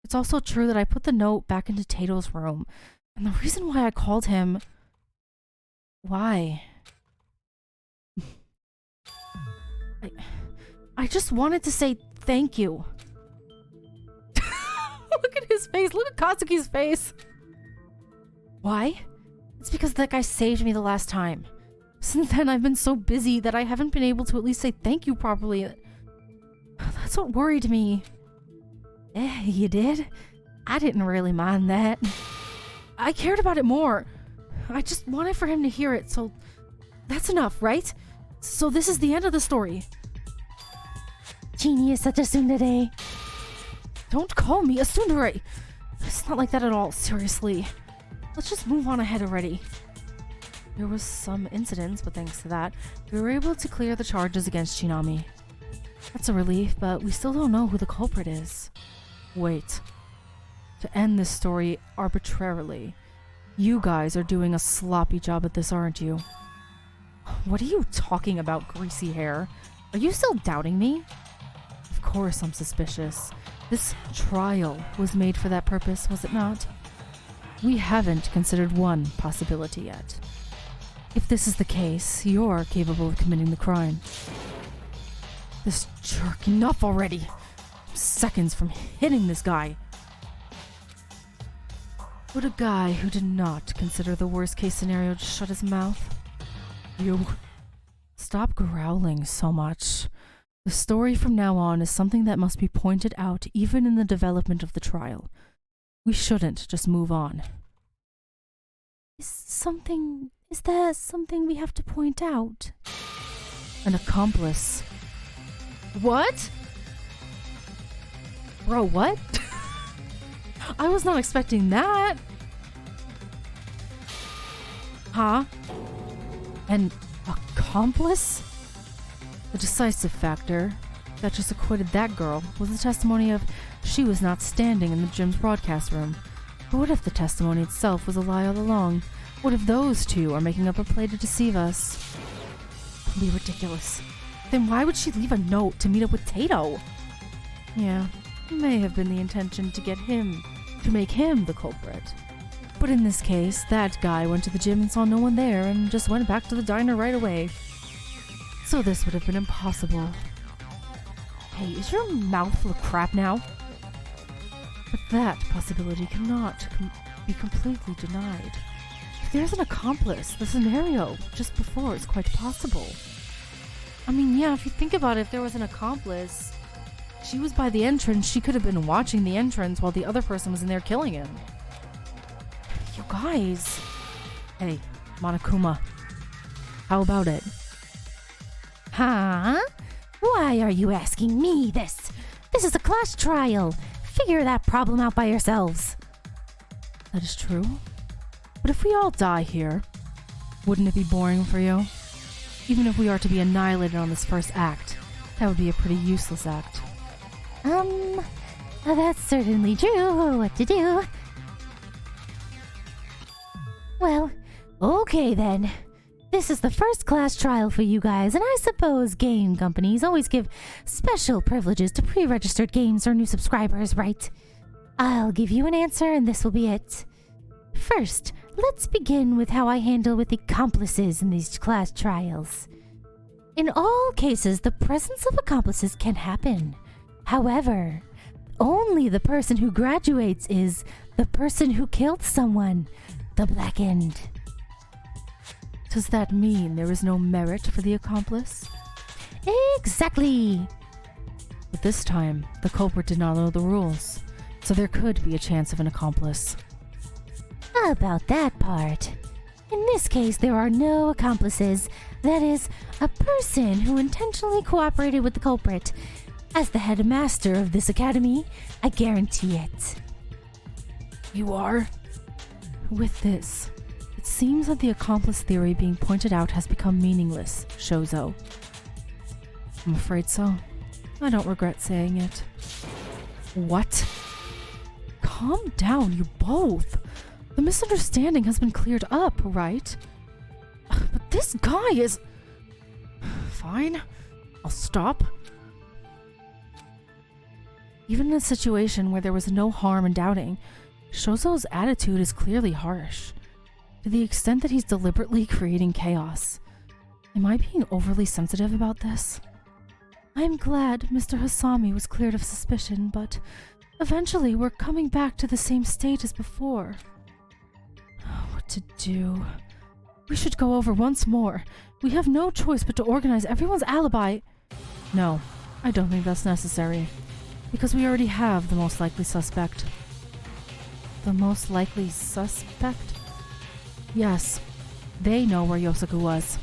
It's also true that I put the note back into Tato's room. And the reason why I called him... Why? I just wanted to say thank you. Look at his face. Look at Katsuki's face. Why? It's because that guy saved me the last time. Since then, I've been so busy that I haven't been able to at least say thank you properly. That's what worried me. You did? I didn't really mind that. I cared about it more. I just wanted for him to hear it, so that's enough, right? So this is the end of the story. Genius such a tsundere. Don't call me a tsundere. It's not like that at all, seriously. Let's just move on ahead already. There was some incidents, but thanks to that, we were able to clear the charges against Shinami. That's a relief, but we still don't know who the culprit is. Wait. To end this story arbitrarily, you guys are doing a sloppy job at this, aren't you? What are you talking about, greasy hair? Are you still doubting me? Of course I'm suspicious. This trial was made for that purpose, was it not? We haven't considered one possibility yet. If this is the case, you're capable of committing the crime. This jerk, enough already! I'm seconds from hitting this guy. Would a guy who did not consider the worst case scenario just shut his mouth? You... Stop growling so much. The story from now on is something that must be pointed out even in the development of the trial. We shouldn't just move on. Is there something we have to point out? An accomplice. What? Bro, what? I was not expecting that. Huh? An accomplice? The decisive factor that just acquitted that girl was the testimony of she was not standing in the gym's broadcast room. But what if the testimony itself was a lie all along? What if those two are making up a play to deceive us? That'd be ridiculous. Then why would she leave a note to meet up with Tato? Yeah, it may have been the intention to get him, to make him the culprit. But in this case, that guy went to the gym and saw no one there and just went back to the diner right away. So this would have been impossible. Hey, is your mouth full of crap now? But that possibility cannot be completely denied. If there's an accomplice, the scenario just before is quite possible. I mean, yeah, if you think about it, if there was an accomplice, she was by the entrance, she could have been watching the entrance while the other person was in there killing him. You guys. Hey, Monokuma. How about it? Huh? Why are you asking me this? This is a class trial. Figure that problem out by yourselves. That is true. But if we all die here, wouldn't it be boring for you? Even if we are to be annihilated on this first act, that would be a pretty useless act. That's certainly true. What to do? Well, okay then. This is the first class trial for you guys, and I suppose game companies always give special privileges to pre-registered games or new subscribers, right? I'll give you an answer, and this will be it. First, let's begin with how I handle with accomplices in these class trials. In all cases, the presence of accomplices can happen. However, only the person who graduates is the person who killed someone, the blackened. Does that mean there is no merit for the accomplice? Exactly! But this time, the culprit did not know the rules, so there could be a chance of an accomplice. About that part. In this case, there are no accomplices. That is, a person who intentionally cooperated with the culprit. As the headmaster of this academy, I guarantee it. You are? With this, it seems that the accomplice theory being pointed out has become meaningless, Shozo. I'm afraid so. I don't regret saying it. What? Calm down, you both. The misunderstanding has been cleared up, right? But this guy is... Fine. I'll stop. Even in a situation where there was no harm in doubting, Shozo's attitude is clearly harsh, to the extent that he's deliberately creating chaos. Am I being overly sensitive about this? I'm glad Mr. Hasami was cleared of suspicion, but eventually we're coming back to the same state as before. What to do? We should go over once more. We have no choice but to organize everyone's alibi. No, I don't think that's necessary, because we already have the most likely suspect. The most likely suspect? Yes, they know where Yosaku was.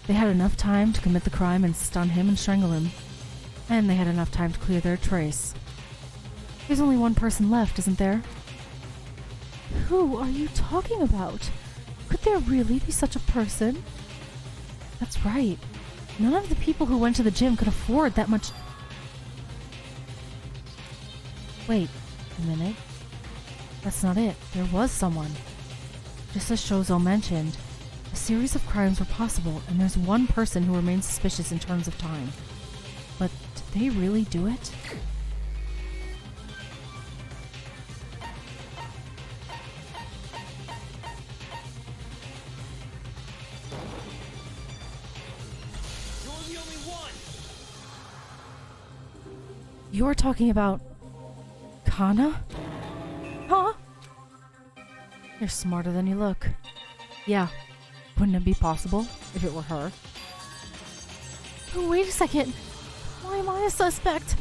They had enough time to commit the crime and stun him and strangle him. And they had enough time to clear their trace. There's only one person left, isn't there? Who are you talking about? Could there really be such a person? That's right. None of the people who went to the gym could afford that much... Wait a minute. That's not it. There was someone. Just as Shozo mentioned, a series of crimes were possible, and there's one person who remains suspicious in terms of time. But did they really do it? You're the only one. You're talking about... Kana? Huh? You're smarter than you look. Yeah. Wouldn't it be possible if it were her? Oh, wait a second. Why am I a suspect?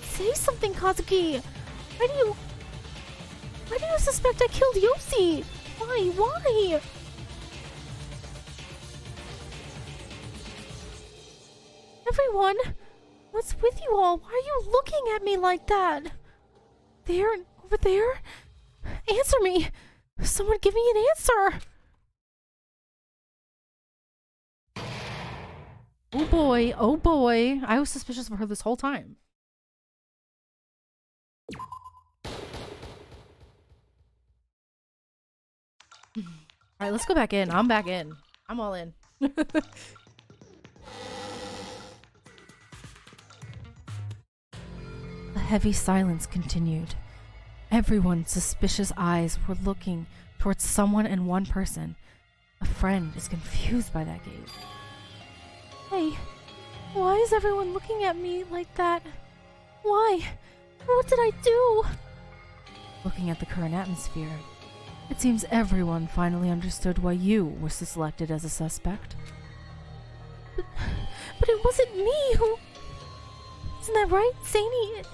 Say something, Kazuki. Why do you suspect I killed Yoshi? Why? Everyone, what's with you all? Why are you looking at me like that? There and over there? Answer me! Someone give me an answer! Oh boy. I was suspicious of her this whole time. Alright, let's go back in. I'm back in. I'm all in. A heavy silence continued. Everyone's suspicious eyes were looking towards someone and one person. A friend is confused by that gaze. Hey, why is everyone looking at me like that? Why? What did I do? Looking at the current atmosphere, it seems everyone finally understood why you were selected as a suspect. But it wasn't me who... Isn't that right, Seini?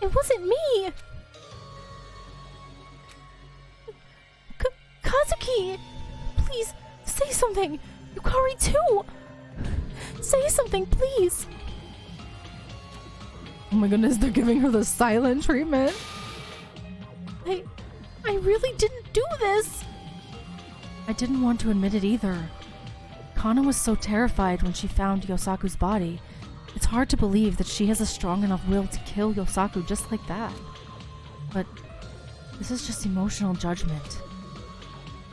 It wasn't me! Kazuki! Please, say something! Yukari too! Say something, please! Oh my goodness, they're giving her the silent treatment. I really didn't do this! I didn't want to admit it either. Kana was so terrified when she found Yosaku's body. It's hard to believe that she has a strong enough will to kill Yosaku just like that. But this is just emotional judgment.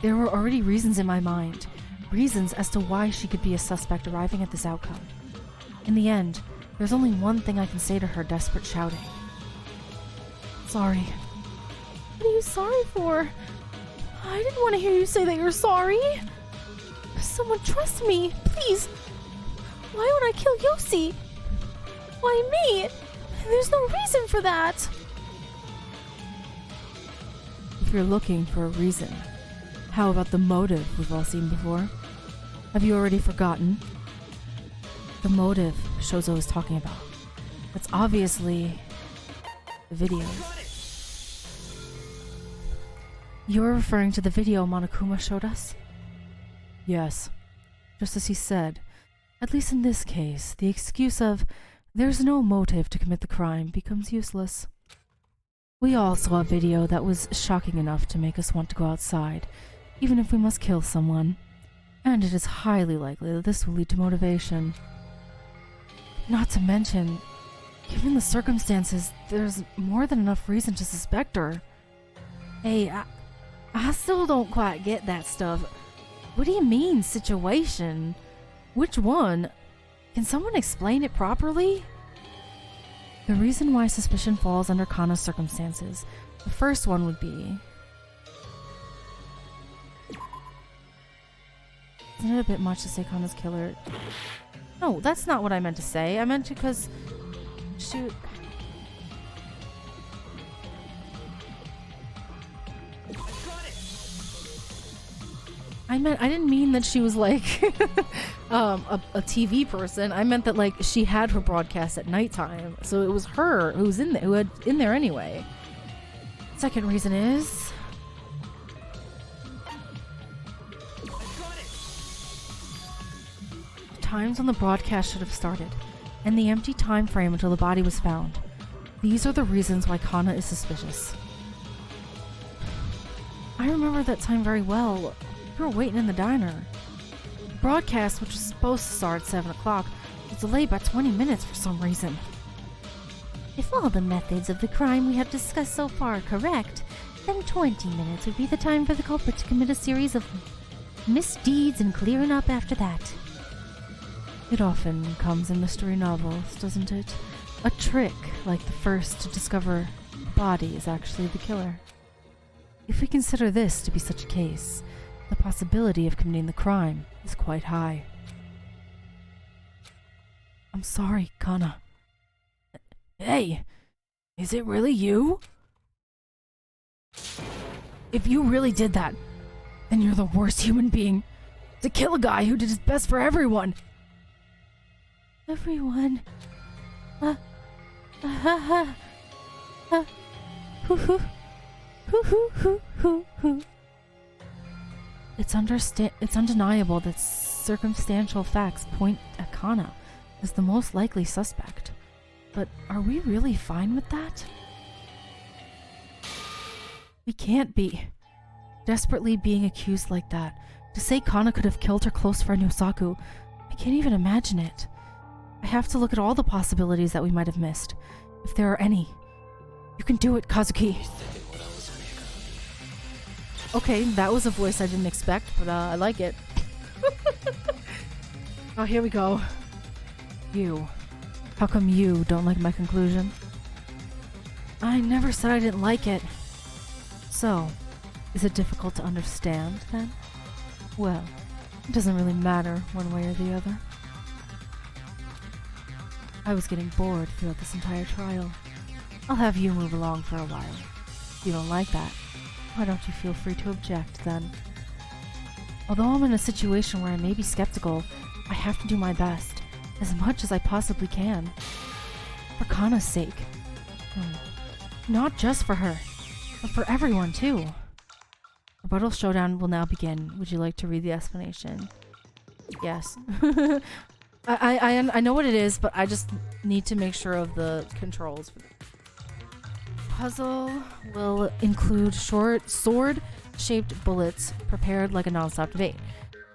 There were already reasons in my mind. Reasons as to why she could be a suspect arriving at this outcome. In the end, there's only one thing I can say to her, desperate shouting. Sorry. What are you sorry for? I didn't want to hear you say that you're sorry. Someone trust me, please. Why would I kill Yoshi? Why me? There's no reason for that. If you're looking for a reason, how about the motive we've all seen before? Have you already forgotten? The motive Shozo is talking about. That's obviously the video. You're referring to the video Monokuma showed us? Yes. Just as he said, at least in this case, the excuse of there's no motive to commit the crime becomes useless. We all saw a video that was shocking enough to make us want to go outside, even if we must kill someone. And it is highly likely that this will lead to motivation. Not to mention, given the circumstances, there's more than enough reason to suspect her. Hey, I still don't quite get that stuff. What do you mean, situation? Which one? Can someone explain it properly? The reason why suspicion falls under Kana's circumstances. The first one would be... Isn't it a bit much to say Kana's killer? No, that's not what I meant to say. I meant to because... Shoot. I didn't mean that she was like a TV person. I meant that like she had her broadcast at nighttime, so it was her who was in there anyway. Second reason is the times on the broadcast should have started, and the empty time frame until the body was found. These are the reasons why Kana is suspicious. I remember that time very well. We were waiting in the diner. The broadcast, which was supposed to start at 7 o'clock, was delayed by 20 minutes for some reason. If all the methods of the crime we have discussed so far are correct, then 20 minutes would be the time for the culprit to commit a series of misdeeds and clearing up after that. It often comes in mystery novels, doesn't it? A trick, like the first to discover the body is actually the killer. If we consider this to be such a case, the possibility of committing the crime is quite high. I'm sorry, Kana. Hey, is it really you? If you really did that, then you're the worst human being. To kill a guy who did his best for everyone. Everyone. Hoo hoo hoo. It's undeniable that circumstantial facts point at Kana as the most likely suspect. But are we really fine with that? We can't be. Desperately being accused like that. To say Kana could have killed her close friend Yosaku, I can't even imagine it. I have to look at all the possibilities that we might have missed, if there are any. You can do it, Kazuki. Okay, that was a voice I didn't expect, but I like it. Oh, here we go. You. How come you don't like my conclusion? I never said I didn't like it. So, is it difficult to understand, then? Well, it doesn't really matter one way or the other. I was getting bored throughout this entire trial. I'll have you move along for a while. If you don't like that, why don't you feel free to object, then? Although I'm in a situation where I may be skeptical, I have to do my best, as much as I possibly can. For Kana's sake. Not just for her, but for everyone, too. Rebuttal showdown will now begin. Would you like to read the explanation? Yes. I know what it is, but I just need to make sure of the controls. Puzzle will include short sword-shaped bullets prepared like a non-stop debate.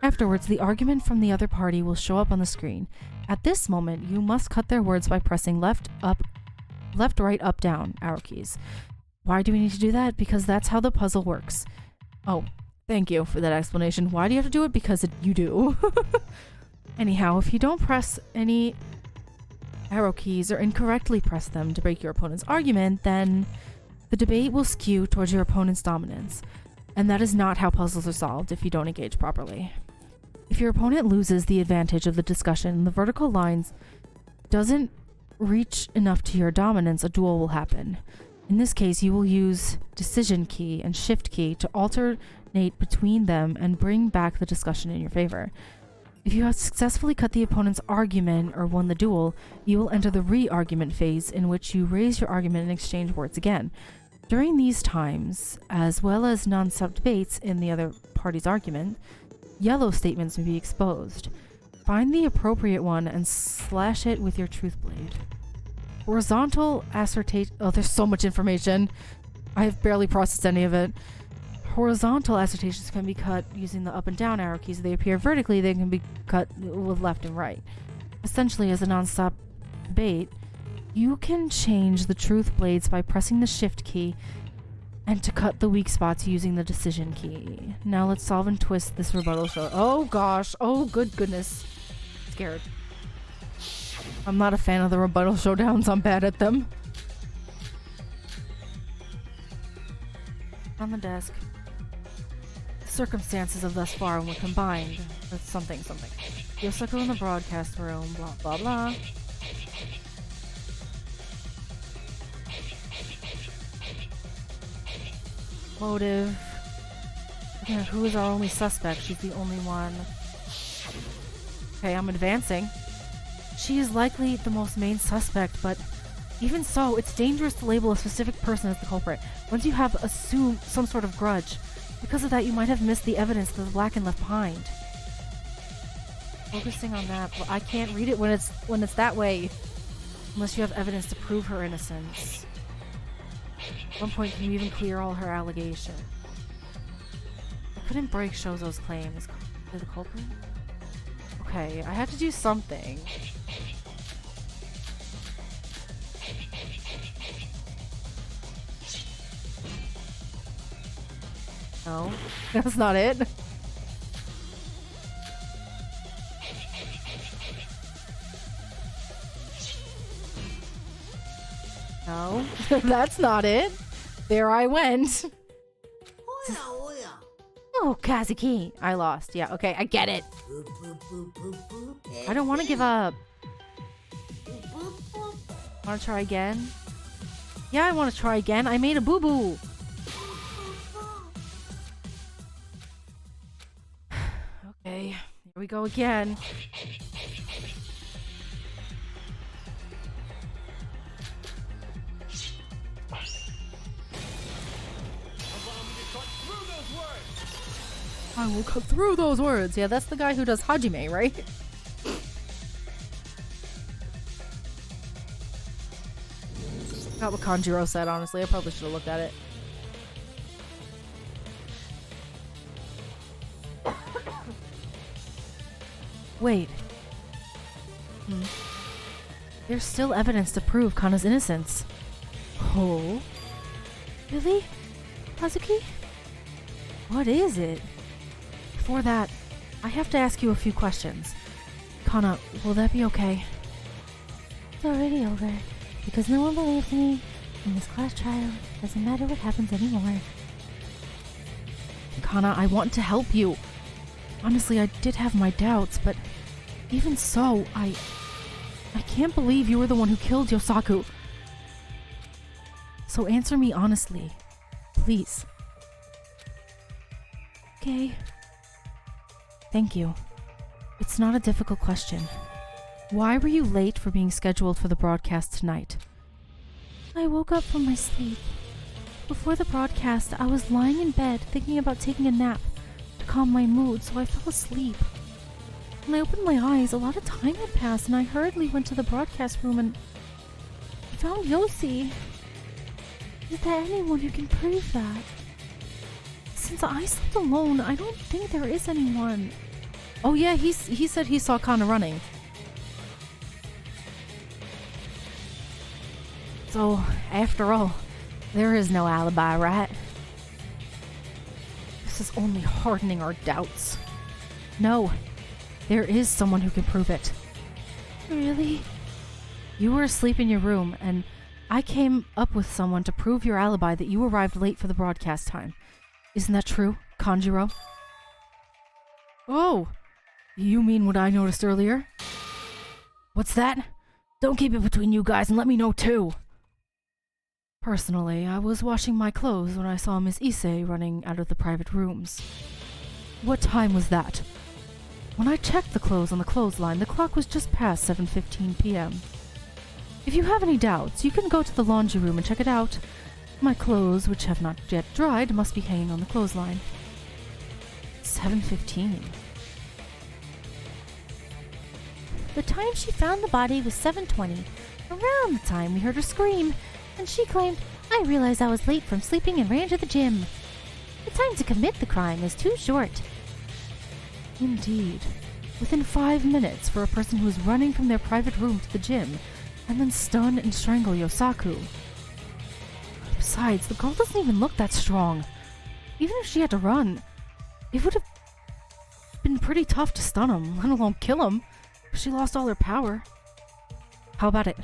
Afterwards, the argument from the other party will show up on the screen. At this moment, you must cut their words by pressing left, right, up, down arrow keys. Why do we need to do that? Because that's how the puzzle works. Oh, thank you for that explanation. Why do you have to do it? Because you do. Anyhow, if you don't press any arrow keys or incorrectly press them to break your opponent's argument, then the debate will skew towards your opponent's dominance. And that is not how puzzles are solved if you don't engage properly. If your opponent loses the advantage of the discussion, the vertical lines doesn't reach enough to your dominance, a duel will happen. In this case, you will use decision key and shift key to alternate between them and bring back the discussion in your favor. If you have successfully cut the opponent's argument or won the duel, you will enter the re-argument phase, in which you raise your argument and exchange words again. During these times, as well as non-stop debates in the other party's argument, yellow statements may be exposed. Find the appropriate one and slash it with your truth blade. Horizontal assertion... Oh, there's so much information. I have barely processed any of it. Horizontal assertions can be cut using the up and down arrow keys. If they appear vertically, they can be cut with left and right. Essentially, as a non-stop debate, you can change the truth blades by pressing the shift key and to cut the weak spots using the decision key. Now let's solve and twist this rebuttal show. Oh gosh. Oh good goodness. Scared. I'm not a fan of the rebuttal showdowns. I'm bad at them. On the desk. The circumstances of thus far when combined with something. Yosaku in the broadcast room, blah blah blah. Motive. Yeah, who is our only suspect? She's the only one. Okay, I'm advancing. She is likely the most main suspect, but even so, it's dangerous to label a specific person as the culprit. Once you have assumed some sort of grudge, because of that you might have missed the evidence that the Blackened left behind. Focusing on that, but I can't read it when it's that way. Unless you have evidence to prove her innocence. At one point, can you even clear all her allegations? I couldn't break Shozo's claims. Is the culprit? Okay, I have to do something. No, that's not it. No, that's not it. There I went. Oh, Kazuki. I lost. Yeah, okay, I get it. I don't want to give up. Want to try again? Yeah, I want to try again. I made a boo-boo. Okay, here we go again. I will cut through those words. Yeah, that's the guy who does Hajime, right? Not what Kanjiro said, honestly. I probably should have looked at it. Wait. There's still evidence to prove Kana's innocence. Oh? Really? Kazuki? What is it? Before that, I have to ask you a few questions. Kana, will that be okay? It's already over. Because no one believes me in this class trial. Doesn't matter what happens anymore. Kana, I want to help you. Honestly, I did have my doubts, but even so, I can't believe you were the one who killed Yosaku. So answer me honestly. Please. Okay. Thank you. It's not a difficult question. Why were you late for being scheduled for the broadcast tonight? I woke up from my sleep. Before the broadcast, I was lying in bed thinking about taking a nap to calm my mood, so I fell asleep. When I opened my eyes, a lot of time had passed, and I hurriedly went to the broadcast room and I found Yossi. Is there anyone who can prove that? Since I slept alone, I don't think there is anyone. Oh yeah, he said he saw Kana running. So, after all, there is no alibi, right? This is only hardening our doubts. No, there is someone who can prove it. Really? You were asleep in your room, and I came up with someone to prove your alibi that you arrived late for the broadcast time. Isn't that true, Kanjiro? Oh, you mean what I noticed earlier? What's that? Don't keep it between you guys and let me know too. Personally, I was washing my clothes when I saw Miss Issei running out of the private rooms. What time was that? When I checked the clothes on the clothesline, the clock was just past 7:15 p.m. If you have any doubts, you can go to the laundry room and check it out. My clothes, which have not yet dried, must be hanging on the clothesline. 7:15. The time she found the body was 7:20, around the time we heard her scream, and she claimed, "I realized I was late from sleeping and ran to the gym." The time to commit the crime is too short. Indeed. Within 5 minutes for a person who is running from their private room to the gym, and then stun and strangle Yosaku. Besides, the girl doesn't even look that strong. Even if she had to run, it would have been pretty tough to stun him, let alone kill him, if she lost all her power. How about it?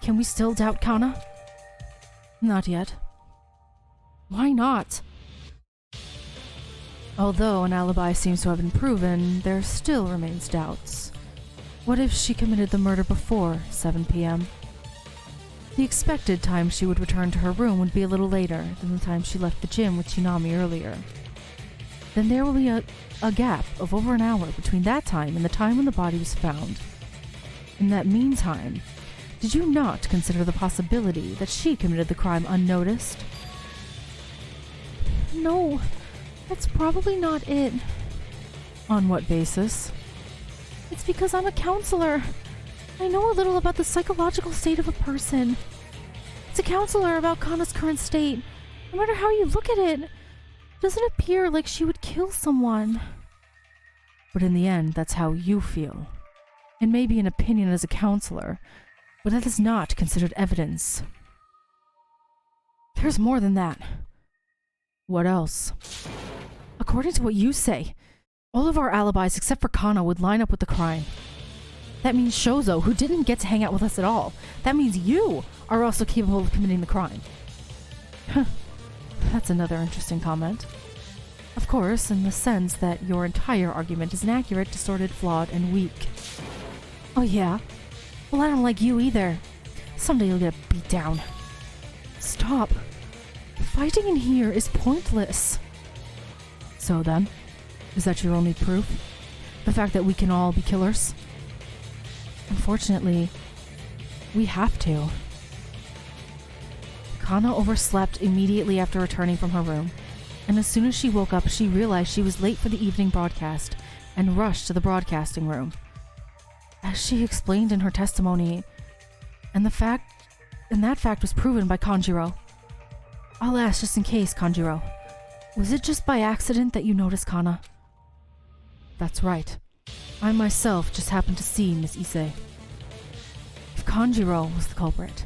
Can we still doubt Kana? Not yet. Why not? Although an alibi seems to have been proven, there still remains doubts. What if she committed the murder before 7 p.m.? The expected time she would return to her room would be a little later than the time she left the gym with Tsunami earlier. Then there will be a gap of over an hour between that time and the time when the body was found. In that meantime, did you not consider the possibility that she committed the crime unnoticed? No, that's probably not it. On what basis? It's because I'm a counselor. I know a little about the psychological state of a person. It's a counselor about Kana's current state. No matter how you look at it, it doesn't appear like she would kill someone. But in the end, that's how you feel. It may be an opinion as a counselor, but that is not considered evidence. There's more than that. What else? According to what you say, all of our alibis except for Kana would line up with the crime. That means Shozo, who didn't get to hang out with us at all. That means you are also capable of committing the crime. That's another interesting comment. Of course, in the sense that your entire argument is inaccurate, distorted, flawed, and weak. Oh yeah? Well, I don't like you either. Someday you'll get beat down. Stop. Fighting in here is pointless. So then, is that your only proof? The fact that we can all be killers? Unfortunately, we have to. Kana overslept immediately after returning from her room, and as soon as she woke up, she realized she was late for the evening broadcast and rushed to the broadcasting room. As she explained in her testimony, and that fact was proven by Kanjiro. I'll ask just in case, Kanjiro. Was it just by accident that you noticed Kana? That's right. I myself just happened to see Miss Issei. If Kanjiro was the culprit,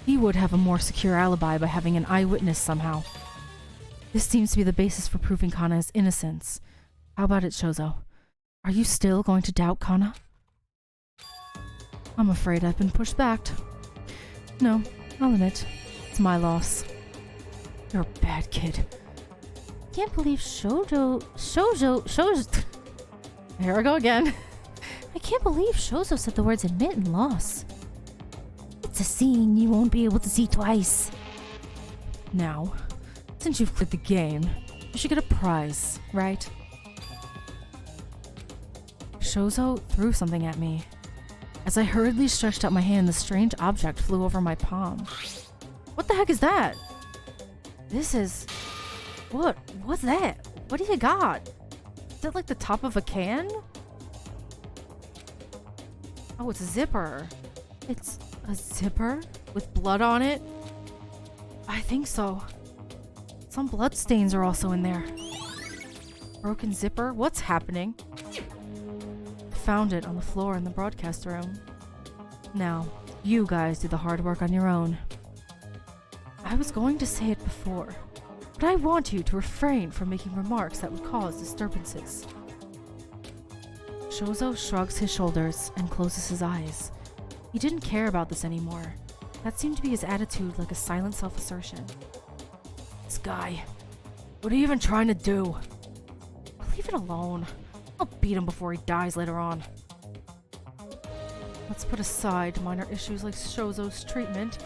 he would have a more secure alibi by having an eyewitness somehow. This seems to be the basis for proving Kana's innocence. How about it, Shozo? Are you still going to doubt Kana? I'm afraid I've been pushed back. No, I'll admit, it's my loss. You're a bad kid. Can't believe Shozo. Here I go again. I can't believe Shozo said the words admit and loss. It's a scene you won't be able to see twice. Now, since you've cleared the game, you should get a prize, right? Shozo threw something at me. As I hurriedly stretched out my hand, the strange object flew over my palm. What the heck is that? This is... What's that? What do you got? Is that like the top of a can? Oh, it's a zipper. It's a zipper with blood on it? I think so. Some blood stains are also in there. Broken zipper? What's happening? Found it on the floor in the broadcast room. Now, you guys do the hard work on your own. I was going to say it before, but I want you to refrain from making remarks that would cause disturbances. Shozo shrugs his shoulders and closes his eyes. He didn't care about this anymore. That seemed to be his attitude, like a silent self-assertion. This guy, what are you even trying to do? Leave it alone. I'll beat him before he dies later on. Let's put aside minor issues like Shozo's treatment.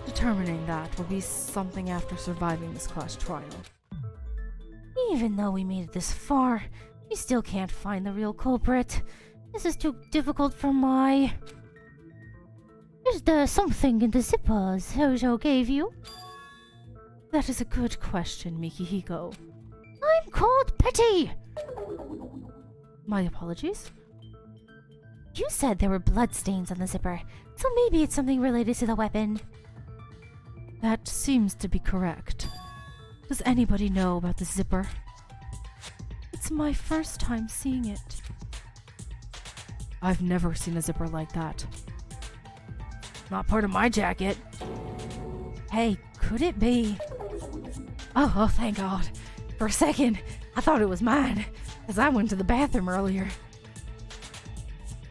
Determining that will be something after surviving this class trial. Even though we made it this far, we still can't find the real culprit. This is too difficult for my... Is there something in the zipper Shozo gave you? That is a good question, Mikihiko. I'm called Petty! My apologies. You said there were bloodstains on the zipper, so maybe it's something related to the weapon. That seems to be correct. Does anybody know about the zipper? It's my first time seeing it. I've never seen a zipper like that. Not part of my jacket. Hey, could it be? Oh, thank God. For a second, I thought it was mine, as I went to the bathroom earlier.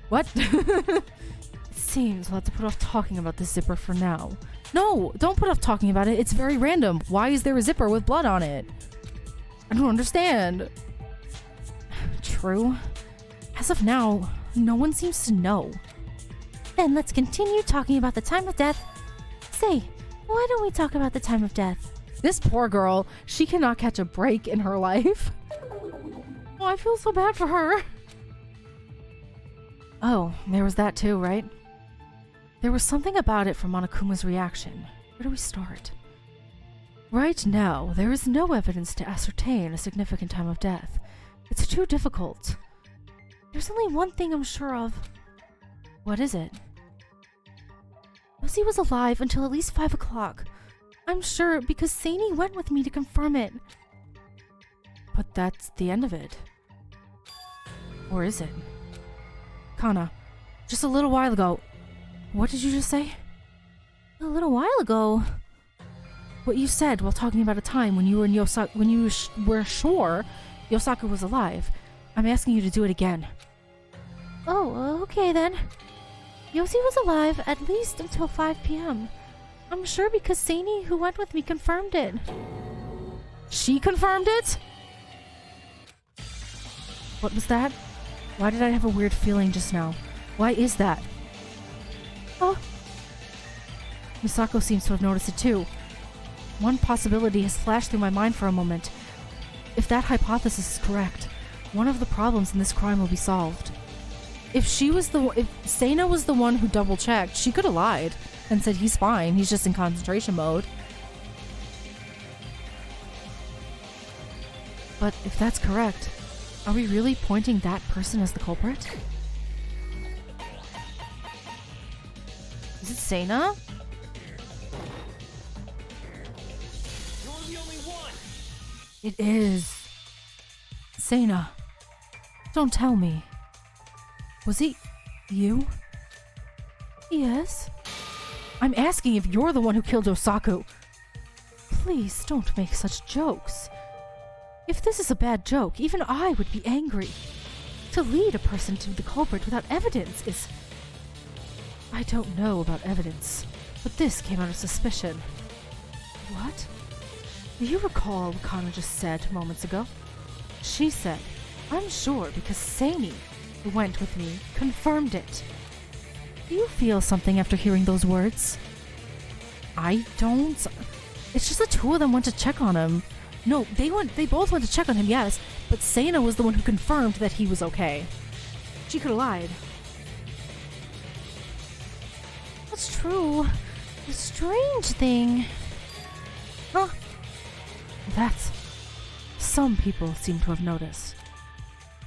What? It's Seems we'll have to put off talking about this zipper for now. No, don't put off talking about it. It's very random. Why is there a zipper with blood on it? I don't understand. True. As of now, no one seems to know. Then let's continue talking about the time of death. Say, why don't we talk about the time of death? This poor girl, she cannot catch a break in her life. Oh, I feel so bad for her. Oh, there was that too, right? There was something about it from Monokuma's reaction. Where do we start? Right now, there is no evidence to ascertain a significant time of death. It's too difficult. There's only one thing I'm sure of. What is it? Lucy was alive until at least 5 o'clock. I'm sure because Seini went with me to confirm it. But that's the end of it. Or is it? Kana, just a little while ago. What did you just say? A little while ago. What you said while talking about a time when you were in were sure Yosaku was alive. I'm asking you to do it again. Oh, okay then. Yosi was alive at least until 5 p.m. I'm sure because Seini, who went with me, confirmed it. She confirmed it? What was that? Why did I have a weird feeling just now? Why is that? Oh. Misako seems to have noticed it too. One possibility has flashed through my mind for a moment. If that hypothesis is correct, one of the problems in this crime will be solved. If Seina was the one who double-checked, she could have lied and said he's fine, he's just in concentration mode. But if that's correct, are we really pointing that person as the culprit? Is it Seina? You're the only one. It is. Seina, don't tell me. Was it you? Yes. I'm asking if you're the one who killed Yosaku. Please don't make such jokes. If this is a bad joke, even I would be angry. To lead a person to the culprit without evidence is... I don't know about evidence, but this came out of suspicion. What? Do you recall what Kana just said moments ago? She said, I'm sure because Seini, who went with me, confirmed it. Do you feel something after hearing those words? I don't. It's just the two of them went to check on him. No, they both went to check on him, yes, but Seina was the one who confirmed that he was okay. She could have lied. That's true. The strange thing. Huh? That's... Some people seem to have noticed.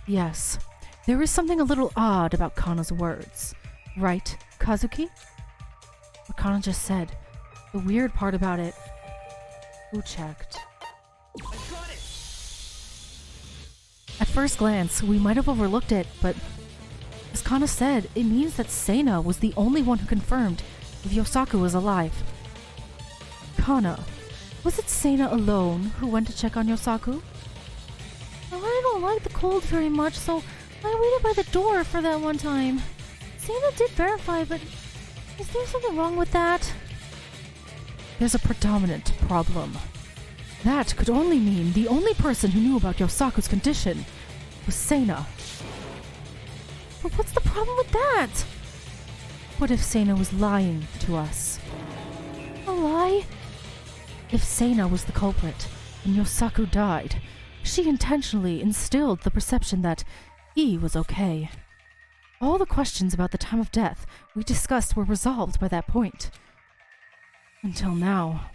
Yes, there is something a little odd about Kana's words. Right, Kazuki? What Kana just said. The weird part about it... Who checked? I got it. At first glance, we might have overlooked it, but... As Kana said, it means that Seina was the only one who confirmed if Yosaku was alive. Kana, was it Seina alone who went to check on Yosaku? I don't like the cold very much, so I waited by the door for that one time. Seina did verify, but is there something wrong with that? There's a predominant problem. That could only mean the only person who knew about Yosaku's condition was Seina. But what's the problem with that? What if Seina was lying to us? A lie? If Seina was the culprit and Yosaku died, she intentionally instilled the perception that he was okay. All the questions about the time of death we discussed were resolved by that point. Until now.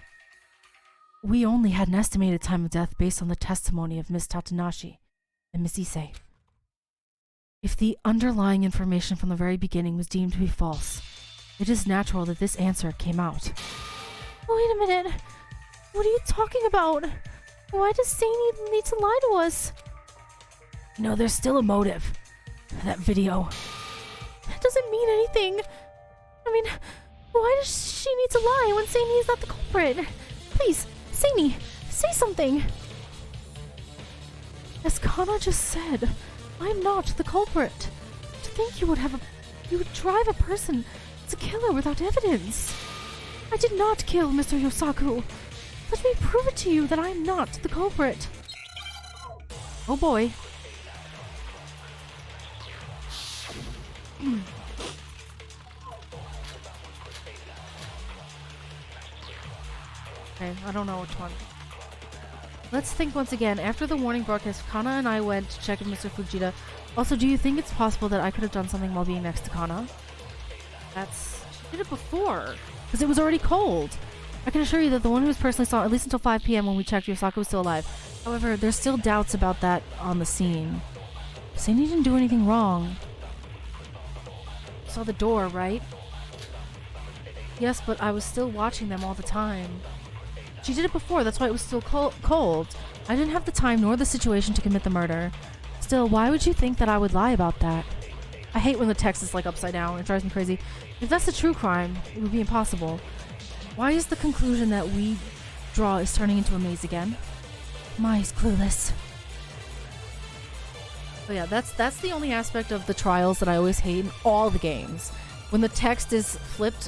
We only had an estimated time of death based on the testimony of Miss Tatanashi and Miss Issei. If the underlying information from the very beginning was deemed to be false, it is natural that this answer came out. Wait a minute. What are you talking about? Why does Seini need to lie to us? You know, there's still a motive. That video. That doesn't mean anything. I mean, why does she need to lie when Seini is not the culprit? Please, Seini, say something. As Kana just said, I'm not the culprit. To think you would drive a person It's a killer without evidence. I did not kill Mr. Yosaku. Let me prove it to you that I'm not the culprit. Oh boy. Okay, I don't know which one. Let's think once again. After the warning broadcast, Kana and I went to check with Mr. Fujita. Also, do you think it's possible that I could have done something while being next to Kana? She did it before, because it was already cold. I can assure you that the one who was personally saw at least until 5 p.m. when we checked, Yosaku was still alive. However, there's still doubts about that on the scene. Saini didn't do anything wrong. Saw the door, right? Yes, but I was still watching them all the time. She did it before, that's why it was still cold. I didn't have the time nor the situation to commit the murder. Still, why would you think that I would lie about that? I hate when the text is like upside down. It drives me crazy. If that's a true crime, it would be impossible. Why is the conclusion that we draw is turning into a maze again? Mai's clueless. But yeah, that's the only aspect of the trials that I always hate in all the games. When the text is flipped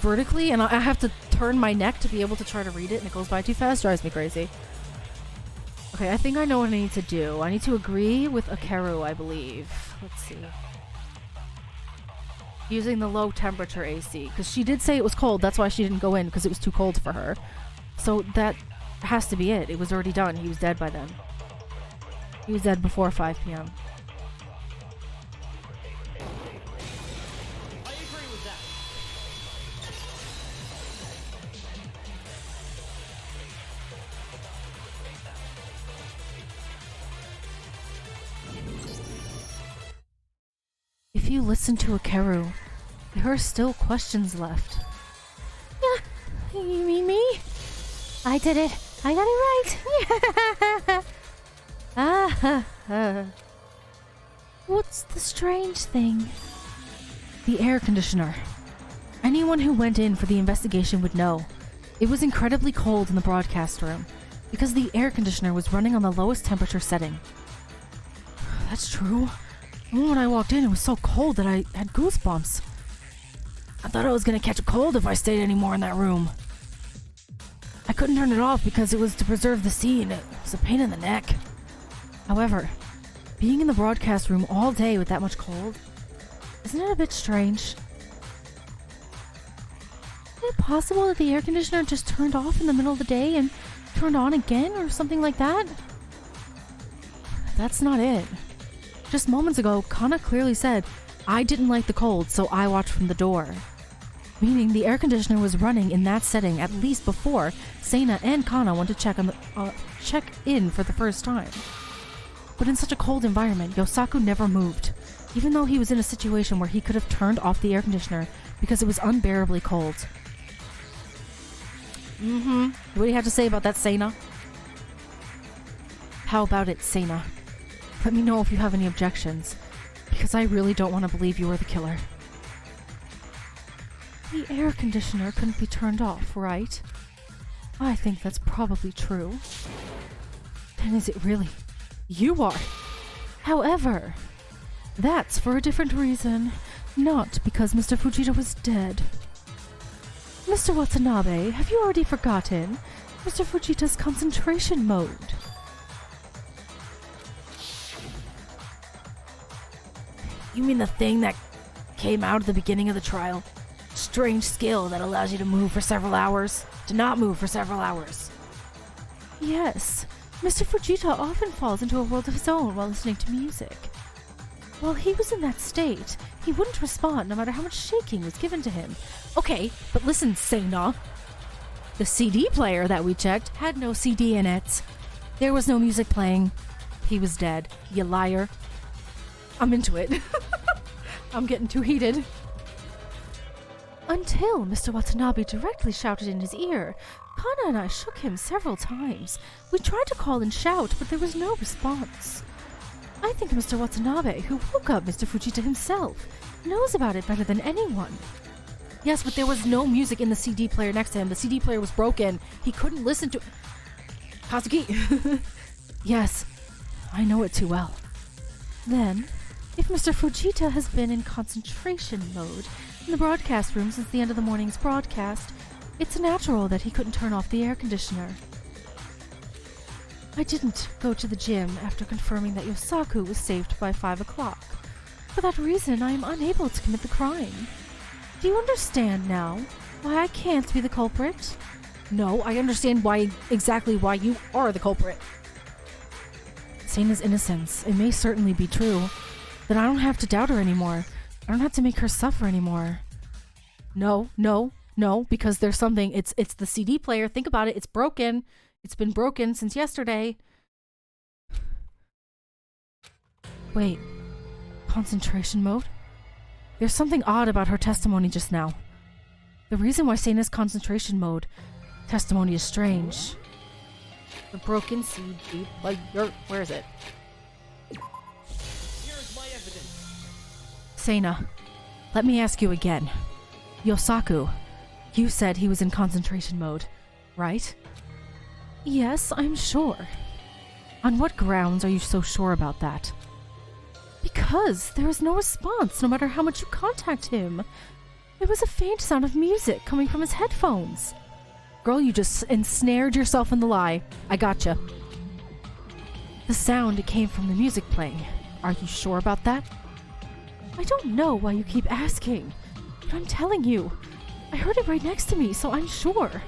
vertically and I have to turn my neck to be able to try to read it and it goes by too fast, drives me crazy. Okay, I think I know what I need to do. I need to agree with Akeru, I believe. Let's see. Using the low temperature AC, because she did say it was cold. That's why she didn't go in, because it was too cold for her. So that has to be it. It was already done. He was dead by then. He was dead before 5 p.m. I agree with that. If you listen to Akeru, there are still questions left. You mean me? I did it. I got it right. What's the strange thing? The air conditioner. Anyone who went in for the investigation would know. It was incredibly cold in the broadcast room because the air conditioner was running on the lowest temperature setting. That's true. When I walked in, it was so cold that I had goosebumps. I thought I was gonna catch a cold if I stayed anymore in that room. I couldn't turn it off because it was to preserve the scene. It was a pain in the neck. However, being in the broadcast room all day with that much cold, isn't it a bit strange? Is it possible that the air conditioner just turned off in the middle of the day and turned on again or something like that? That's not it. Just moments ago, Kana clearly said, I didn't like the cold, so I watched from the door. Meaning the air conditioner was running in that setting at least before Seina and Kana went to check in for the first time. But in such a cold environment, Yosaku never moved, even though he was in a situation where he could have turned off the air conditioner because it was unbearably cold. What do you have to say about that, Seina? How about it, Seina? Let me know if you have any objections, because I really don't want to believe you were the killer. The air conditioner couldn't be turned off, right? I think that's probably true. Then is it really? You are! However, that's for a different reason, not because Mr. Fujita was dead. Mr. Watanabe, have you already forgotten Mr. Fujita's concentration mode? You mean the thing that came out at the beginning of the trial? Strange skill that allows you to move for several hours, to not move for several hours. Yes, Mr. Fujita often falls into a world of his own while listening to music. While he was in that state, he wouldn't respond no matter how much shaking was given to him. Okay, but listen, Seina. The CD player that we checked had no CD in it. There was no music playing. He was dead. You liar. I'm into it. I'm getting too heated. Until Mr. Watanabe directly shouted in his ear. Kana and I shook him several times. We tried to call and shout, but there was no response. I think Mr. Watanabe, who woke up Mr. Fujita himself, knows about it better than anyone. Yes, but there was no music in the CD player next to him. The CD player was broken. He couldn't listen to... Kazuki! Yes, I know it too well. Then, if Mr. Fujita has been in concentration mode, In the broadcast room since the end of the morning's broadcast, it's natural that he couldn't turn off the air conditioner. I didn't go to the gym after confirming that Yosaku was saved by 5 o'clock. For that reason, I am unable to commit the crime. Do you understand now why I can't be the culprit? No, I understand exactly why you are the culprit. Seina's innocence, it may certainly be true. Then I don't have to doubt her anymore. I don't have to make her suffer anymore. No, because there's something. It's the CD player. Think about it. It's broken. It's been broken since yesterday. Wait. Concentration mode? There's something odd about her testimony just now. The reason why Seina's concentration mode testimony is strange. The broken CD player. Where is it? Here's my evidence. Seina, let me ask you again. Yosaku, you said he was in concentration mode, right? Yes, I'm sure. On what grounds are you so sure about that? Because there is no response no matter how much you contact him. There was a faint sound of music coming from his headphones. Girl, you just ensnared yourself in the lie. I gotcha. The sound came from the music playing. Are you sure about that? I don't know why you keep asking, but I'm telling you. I heard it right next to me, so I'm sure.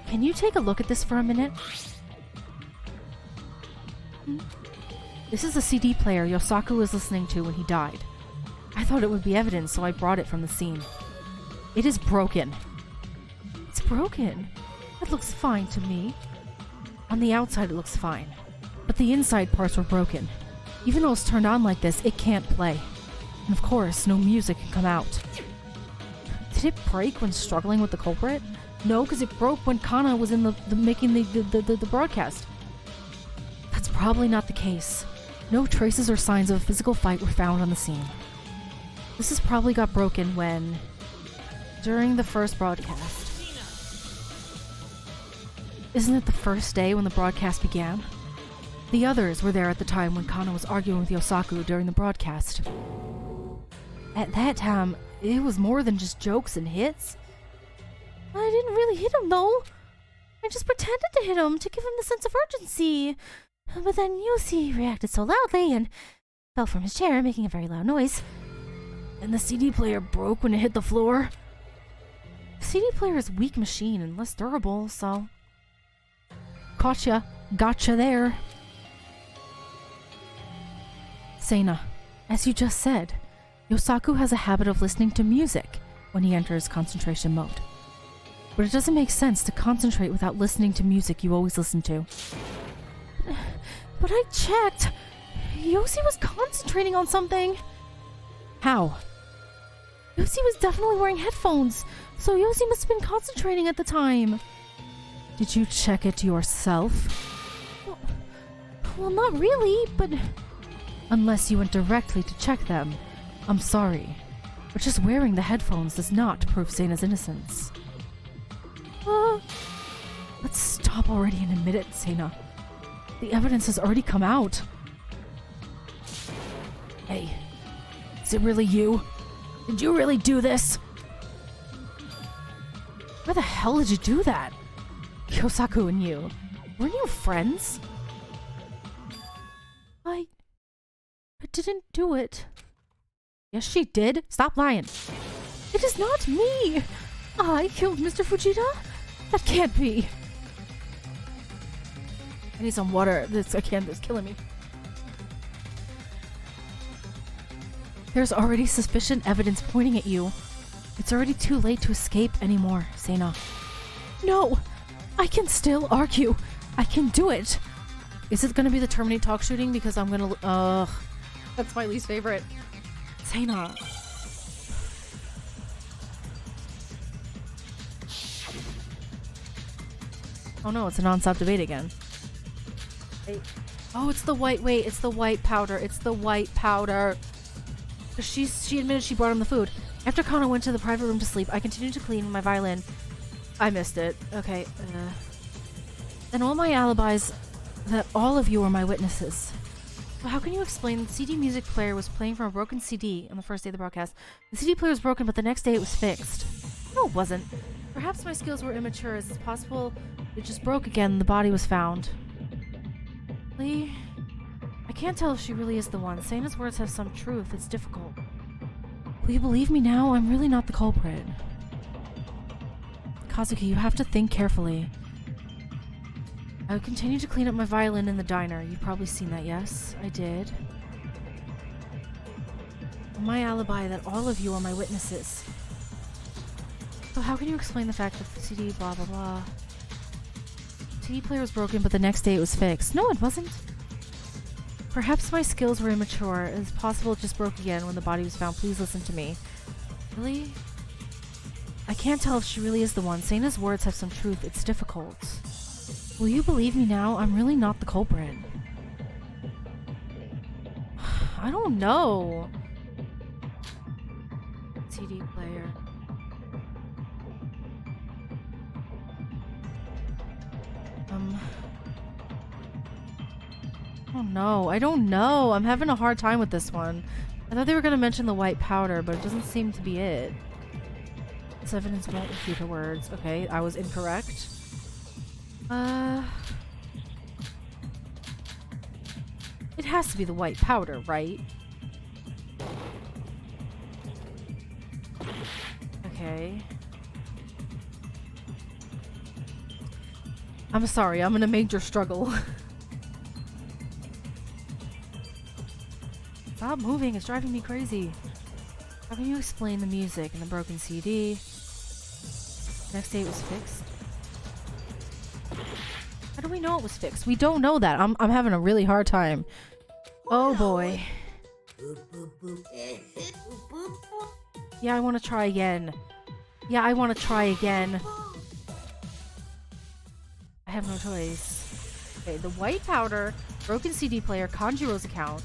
Can you take a look at this for a minute? This is a CD player Yosaku was listening to when he died. I thought it would be evidence, so I brought it from the scene. It is broken. It's broken? It looks fine to me. On the outside it looks fine, but the inside parts were broken. Even though it's turned on like this, it can't play. And of course, no music can come out. Did it break when struggling with the culprit? No, because it broke when Kana was in making the broadcast. That's probably not the case. No traces or signs of a physical fight were found on the scene. This has probably got broken during the first broadcast. Isn't it the first day when the broadcast began? The others were there at the time when Kana was arguing with Yosaku during the broadcast. At that time, it was more than just jokes and hits. I didn't really hit him, though. I just pretended to hit him to give him the sense of urgency. But then Yoshi reacted so loudly and fell from his chair, making a very loud noise. And the CD player broke when it hit the floor. The CD player is a weak machine and less durable, so... Gotcha there. Seina, as you just said, Yosaku has a habit of listening to music when he enters concentration mode. But it doesn't make sense to concentrate without listening to music you always listen to. But I checked. Yoshi was concentrating on something. How? Yoshi was definitely wearing headphones, so Yoshi must have been concentrating at the time. Did you check it yourself? Well, not really, but... Unless you went directly to check them. I'm sorry, but just wearing the headphones does not prove Seina's innocence. Let's stop already and admit it, Seina. The evidence has already come out. Hey, is it really you? Did you really do this? Where the hell did you do that? Yosaku and you. Weren't you friends? I didn't do it. Yes, she did. Stop lying. It is not me. I killed Mr. Fujita? That can't be. I need some water. This is killing me. There's already sufficient evidence pointing at you. It's already too late to escape anymore, Seina. No, I can still argue. I can do it. Is it gonna be the Terminate talk shooting? Because I'm gonna... that's my least favorite. Seina. Oh no, it's a non-stop debate again. Oh, it's the white. Wait, it's the white powder. It's the white powder. She admitted she brought him the food. After Kana went to the private room to sleep, I continued to clean my violin. I missed it. Okay. Then all my alibis, that all of you are my witnesses. Well, how can you explain the CD music player was playing from a broken CD on the first day of the broadcast? The CD player was broken, but the next day it was fixed. No, it wasn't. Perhaps my skills were immature, as it's possible it just broke again and the body was found. Lee? I can't tell if she really is the one. Seina's words have some truth. It's difficult. Will you believe me now? I'm really not the culprit. Kazuki, you have to think carefully. I would continue to clean up my violin in the diner. You've probably seen that, yes? I did. My alibi that all of you are my witnesses. So how can you explain the fact that the CD blah blah blah? CD player was broken, but the next day it was fixed. No, it wasn't. Perhaps my skills were immature. It's possible it just broke again when the body was found. Please listen to me. Really? I can't tell if she really is the one. Seina's words have some truth. It's difficult. Will you believe me now? I'm really not the culprit. I don't know. CD player. Oh no, I don't know. I'm having a hard time with this one. I thought they were going to mention the white powder, but it doesn't seem to be it. This evidence won't refute her words. Okay, I was incorrect. It has to be the white powder, right? Okay. I'm sorry, I'm in a major struggle. Stop moving, it's driving me crazy. How can you explain the music and the broken CD? Next day it was fixed. How do we know it was fixed? We don't know that. I'm having a really hard time. Oh boy. Yeah, I want to try again. Yeah, I want to try again. I have no choice. Okay, the white powder, broken CD player, Kanjiro's account,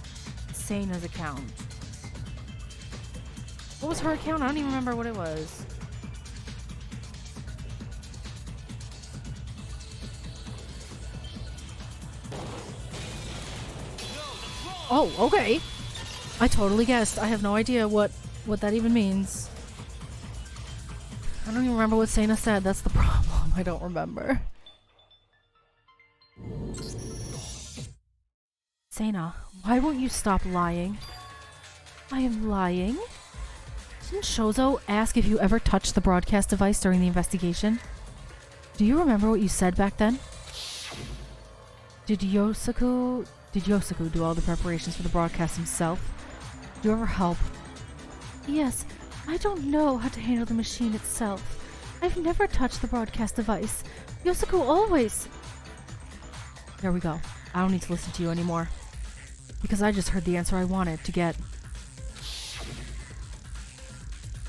Seina's account. What was her account? I don't even remember what it was. Oh, okay. I totally guessed. I have no idea what that even means. I don't even remember what Seina said. That's the problem. I don't remember. Seina, why won't you stop lying? I am lying? Didn't Shozo ask if you ever touched the broadcast device during the investigation? Do you remember what you said back then? Did Yosaku do all the preparations for the broadcast himself? Did you ever help? Yes, I don't know how to handle the machine itself. I've never touched the broadcast device. Yosaku always... There we go. I don't need to listen to you anymore. Because I just heard the answer I wanted to get.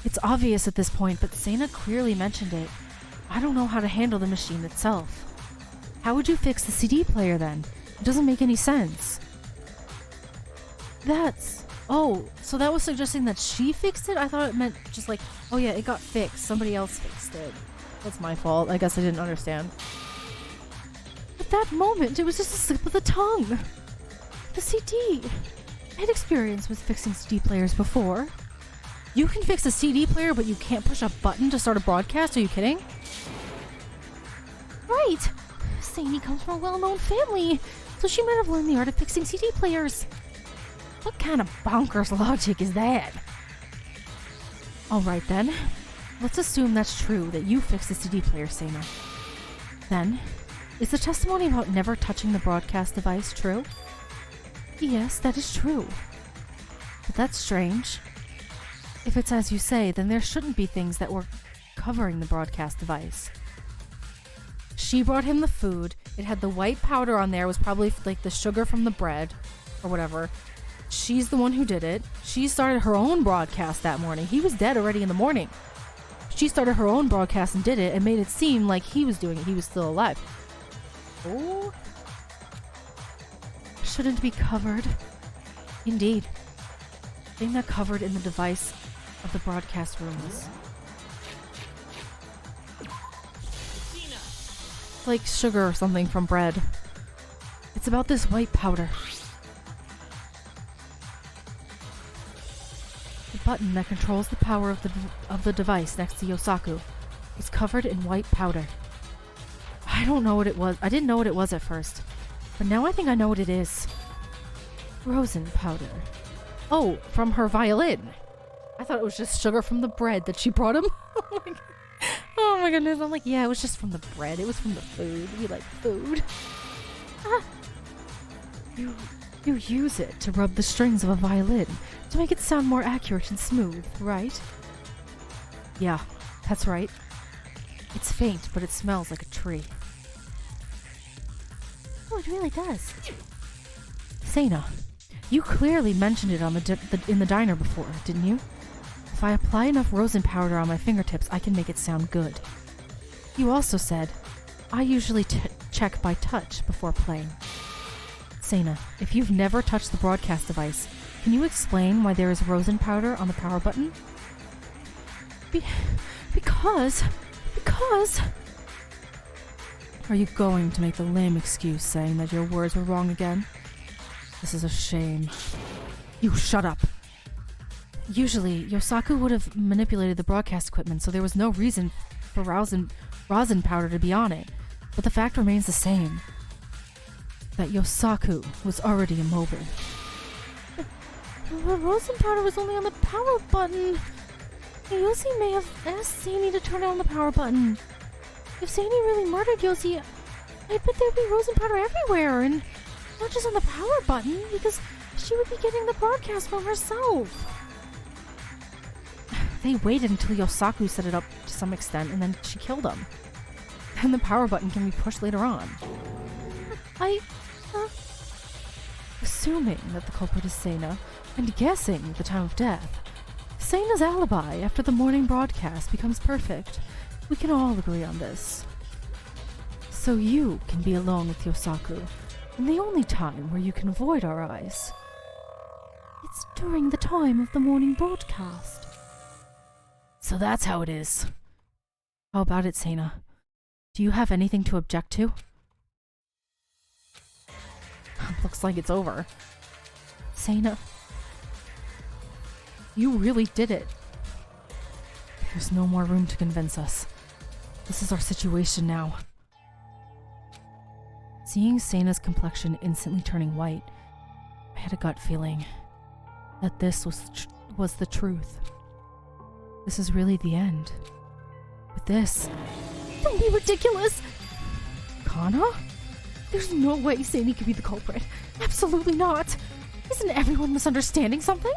It's obvious at this point, but Seina clearly mentioned it. I don't know how to handle the machine itself. How would you fix the CD player then? It doesn't make any sense. Oh, so that was suggesting that she fixed it? I thought it meant just like, oh yeah, it got fixed. Somebody else fixed it. That's my fault. I guess I didn't understand. At that moment, it was just a slip of the tongue. The CD. I had experience with fixing CD players before. You can fix a CD player, but you can't push a button to start a broadcast? Are you kidding? Right. Seini comes from a well-known family, so she might have learned the art of fixing CD players. What kind of bonkers logic is that? Alright then. Let's assume that's true, that you fixed the CD player, Seina. Then, is the testimony about never touching the broadcast device true? Yes, that is true. But that's strange. If it's as you say, then there shouldn't be things that were covering the broadcast device. She brought him the food. It had the white powder on there. It was probably like the sugar from the bread or whatever. She's the one who did it. She started her own broadcast that morning. He was dead already in the morning. She started her own broadcast and did it and made it seem like he was doing it. He was still alive. Oh. Shouldn't be covered. Indeed. Thing that covered in the device of the broadcast room was like sugar or something from bread. It's about this white powder. button that controls the power of the device next to Yosaku was covered in white powder. I don't know what it was. I didn't know what it was at first, but now I think I know what it is. Rosin powder. Oh, from her violin. I thought it was just sugar from the bread that she brought him. Oh my goodness. I'm like, yeah, it was just from the bread. It was from the food. We like food. Ah. You use it to rub the strings of a violin to make it sound more accurate and smooth, right? Yeah, that's right. It's faint, but it smells like a tree. Oh, it really does. Sana, you clearly mentioned it on in the diner before, didn't you? If I apply enough rosin powder on my fingertips, I can make it sound good. You also said, I usually check by touch before playing. Sana, if you've never touched the broadcast device, can you explain why there is rosin powder on the power button? Because... Are you going to make the lame excuse saying that your words were wrong again? This is a shame. You shut up. Usually, Yosaku would have manipulated the broadcast equipment, so there was no reason for rosin powder to be on it. But the fact remains the same. That Yosaku was already immobile. The rosin powder was only on the power button. Yosi may have asked Sani to turn on the power button. If Sani really murdered Yosi, I bet there'd be rosin powder everywhere, and not just on the power button, because she would be getting the broadcast from herself. They waited until Yosaku set it up to some extent, and then she killed him. Then the power button can be pushed later on. Assuming that the culprit is Sana, and guessing the time of death, Sana's alibi after the morning broadcast becomes perfect. We can all agree on this. So you can be alone with Yosaku, in the only time where you can avoid our eyes. It's during the time of the morning broadcast. So that's how it is. How about it, Sana? Do you have anything to object to? Looks like it's over. Sana. You really did it. There's no more room to convince us. This is our situation now. Seeing Sana's complexion instantly turning white, I had a gut feeling that this was the truth. This is really the end. With this... Don't be ridiculous! Kana? There's no way Sani could be the culprit. Absolutely not. Isn't everyone misunderstanding something?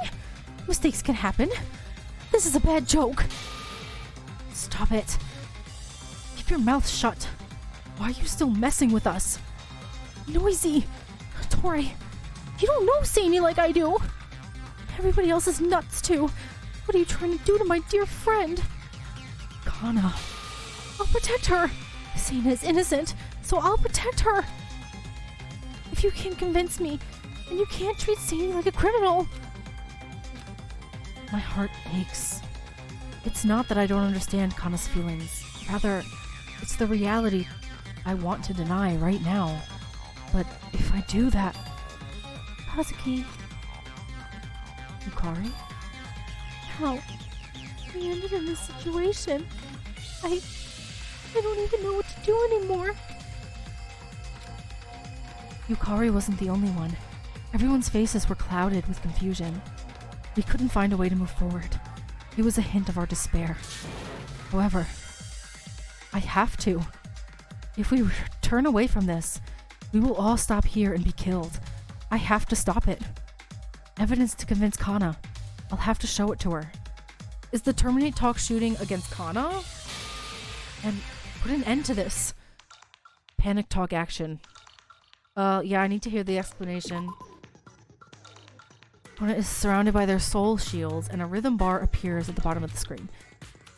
Mistakes can happen. This is a bad joke. Stop it. Keep your mouth shut. Why are you still messing with us? Noisy. Tori, you don't know Sani like I do. Everybody else is nuts too. What are you trying to do to my dear friend? Kana. I'll protect her. Sana is innocent, so I'll protect her. If you can't convince me, then you can't treat Sani like a criminal. My heart aches. It's not that I don't understand Kana's feelings. Rather, it's the reality I want to deny right now. But if I do that... Kazuki. Yukari? How? We ended in this situation. I don't even know what to do anymore. Yukari wasn't the only one. Everyone's faces were clouded with confusion. We couldn't find a way to move forward. It was a hint of our despair. However, I have to. If we turn away from this, we will all stop here and be killed. I have to stop it. Evidence to convince Kana. I'll have to show it to her. Is the Terminate Talk shooting against Kana? And put an end to this. Panic Talk action. Yeah, I need to hear the explanation. Opponent is surrounded by their soul shields, and a rhythm bar appears at the bottom of the screen.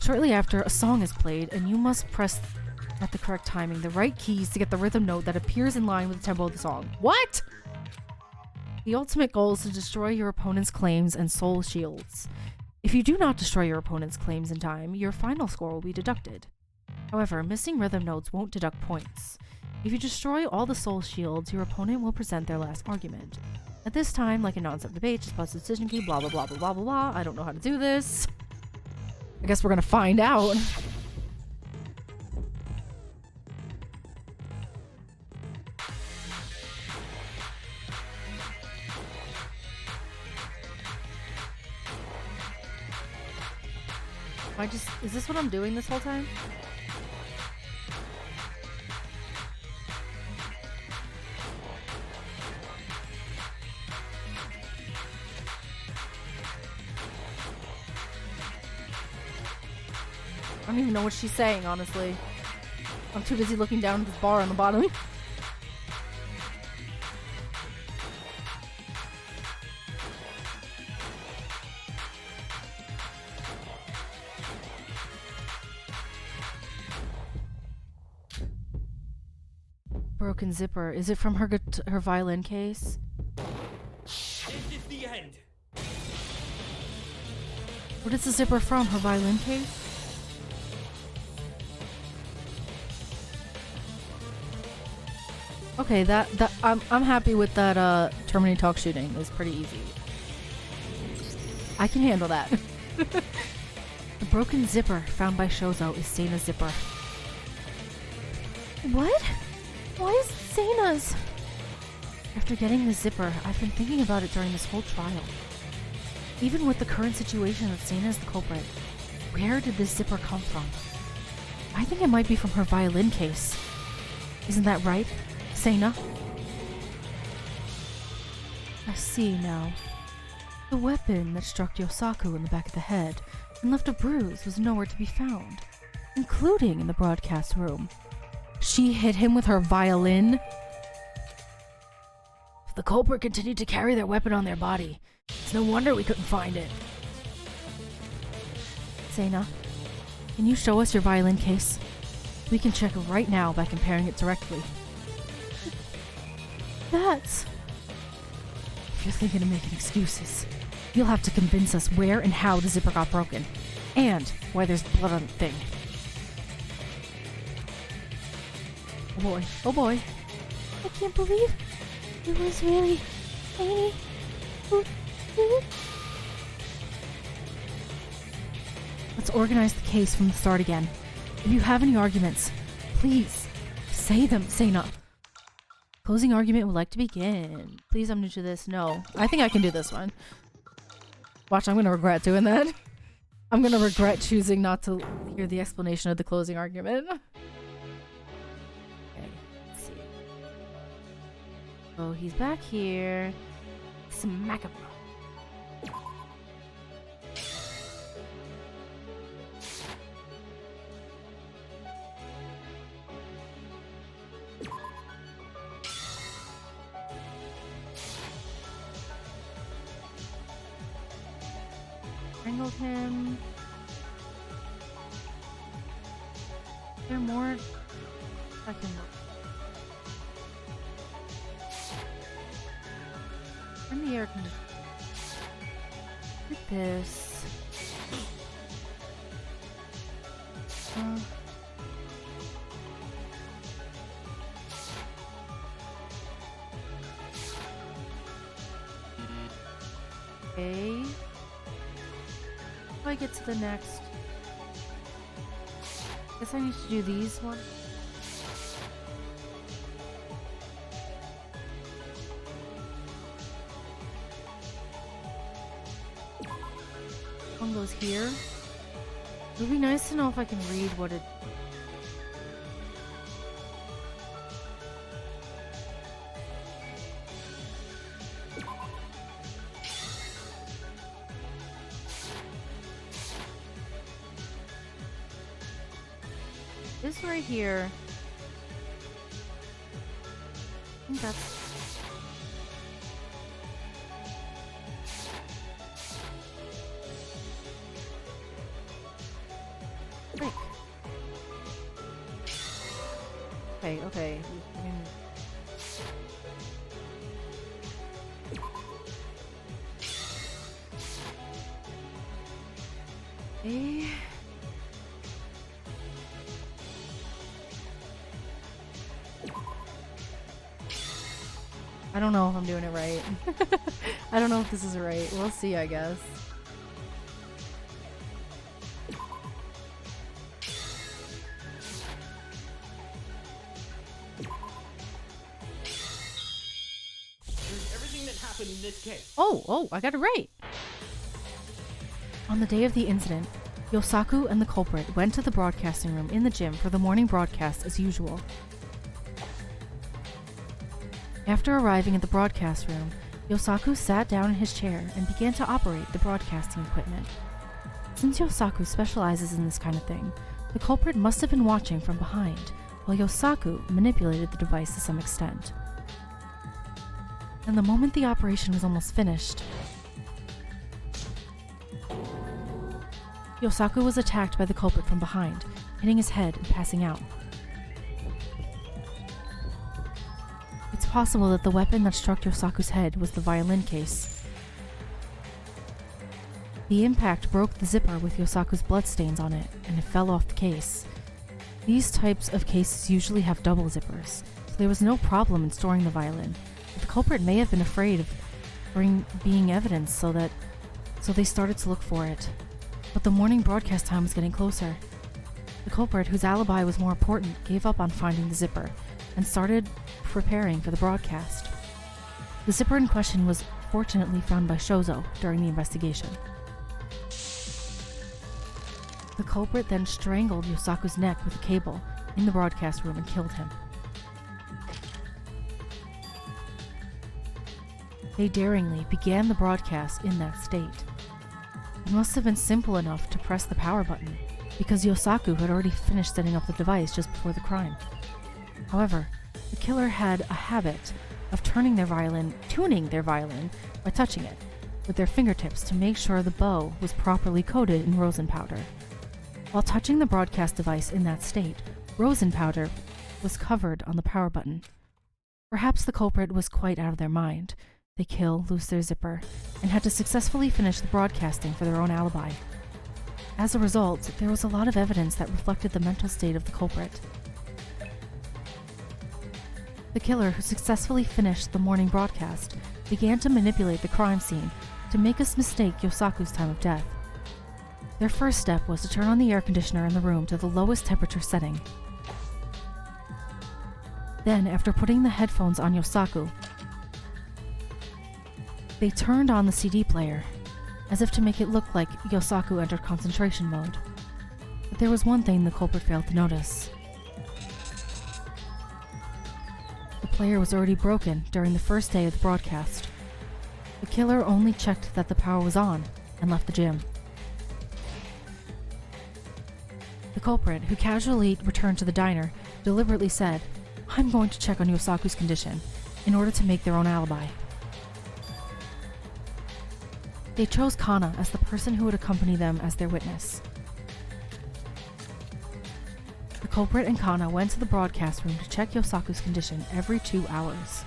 Shortly after, a song is played, and you must press at the correct timing the right keys to get the rhythm note that appears in line with the tempo of the song. What? The ultimate goal is to destroy your opponent's claims and soul shields. If you do not destroy your opponent's claims in time, your final score will be deducted. However, missing rhythm notes won't deduct points. If you destroy all the soul shields, your opponent will present their last argument. At this time, like a non-stop debate, just press the decision key, blah blah blah blah blah blah blah. I don't know how to do this. I guess we're gonna find out. Is this what I'm doing this whole time? I don't even know what she's saying, honestly. I'm too busy looking down at this bar on the bottom. Broken zipper. Is it from her violin case? This is the end. What is the zipper from? Her violin case? Okay, I'm happy with that. Terminating talk shooting is pretty easy. I can handle that. The broken zipper found by Shozo is Seina's zipper. What? Why is it Seina's? After getting the zipper, I've been thinking about it during this whole trial. Even with the current situation that Seina is the culprit, where did this zipper come from? I think it might be from her violin case. Isn't that right, Seina? I see now. The weapon that struck Yosaku in the back of the head and left a bruise was nowhere to be found, including in the broadcast room. She hit him with her violin? If the culprit continued to carry their weapon on their body, it's no wonder we couldn't find it. Seina, can you show us your violin case? We can check right now by comparing it directly. That's... If you're thinking of making excuses, you'll have to convince us where and how the zipper got broken, and why there's blood on the thing. Oh boy, oh boy. I can't believe it was really Amy. Let's organize the case from the start again. If you have any arguments, please say them, Seina. Closing argument would like to begin. Please, I'm new to this. No, I think I can do this one. Watch, I'm gonna regret doing that. I'm gonna regret choosing not to hear the explanation of the closing argument. Okay, let's see. Oh, he's back here. Smack him. Strangled him. Is there more? I can look. Turn the air conditioner. Look at this. Okay. How do I get to the next? Guess I need to do these ones. One goes here. It would be nice to know if I can read what it... This right here. I think that's... Frick. Okay, okay. Okay. I don't know if I'm doing it right. I don't know if this is right. We'll see, I guess. Here's everything that happened in this case. Oh, I got it right. On the day of the incident, Yosaku and the culprit went to the broadcasting room in the gym for the morning broadcast as usual. After arriving at the broadcast room, Yosaku sat down in his chair and began to operate the broadcasting equipment. Since Yosaku specializes in this kind of thing, the culprit must have been watching from behind, while Yosaku manipulated the device to some extent. And the moment the operation was almost finished, Yosaku was attacked by the culprit from behind, hitting his head and passing out. It's possible that the weapon that struck Yosaku's head was the violin case. The impact broke the zipper with Yosaku's bloodstains on it, and it fell off the case. These types of cases usually have double zippers, so there was no problem in storing the violin, but the culprit may have been afraid of being evidence, so they started to look for it. But the morning broadcast time was getting closer. The culprit, whose alibi was more important, gave up on finding the zipper and started preparing for the broadcast. The zipper in question was fortunately found by Shozo during the investigation. The culprit then strangled Yosaku's neck with a cable in the broadcast room and killed him. They daringly began the broadcast in that state. It must have been simple enough to press the power button, because Yosaku had already finished setting up the device just before the crime. However, the killer had a habit of tuning their violin by touching it with their fingertips to make sure the bow was properly coated in rosin powder. While touching the broadcast device in that state, rosin powder was covered on the power button. Perhaps the culprit was quite out of their mind. They kill, lose their zipper, and had to successfully finish the broadcasting for their own alibi. As a result, there was a lot of evidence that reflected the mental state of the culprit. The killer, who successfully finished the morning broadcast, began to manipulate the crime scene to make us mistake Yosaku's time of death. Their first step was to turn on the air conditioner in the room to the lowest temperature setting. Then, after putting the headphones on Yosaku, they turned on the CD player, as if to make it look like Yosaku entered concentration mode. But there was one thing the culprit failed to notice. The player was already broken during the first day of the broadcast. The killer only checked that the power was on and left the gym. The culprit, who casually returned to the diner, deliberately said, "I'm going to check on Yosaku's condition," in order to make their own alibi. They chose Kana as the person who would accompany them as their witness. The culprit and Kana went to the broadcast room to check Yosaku's condition every 2 hours.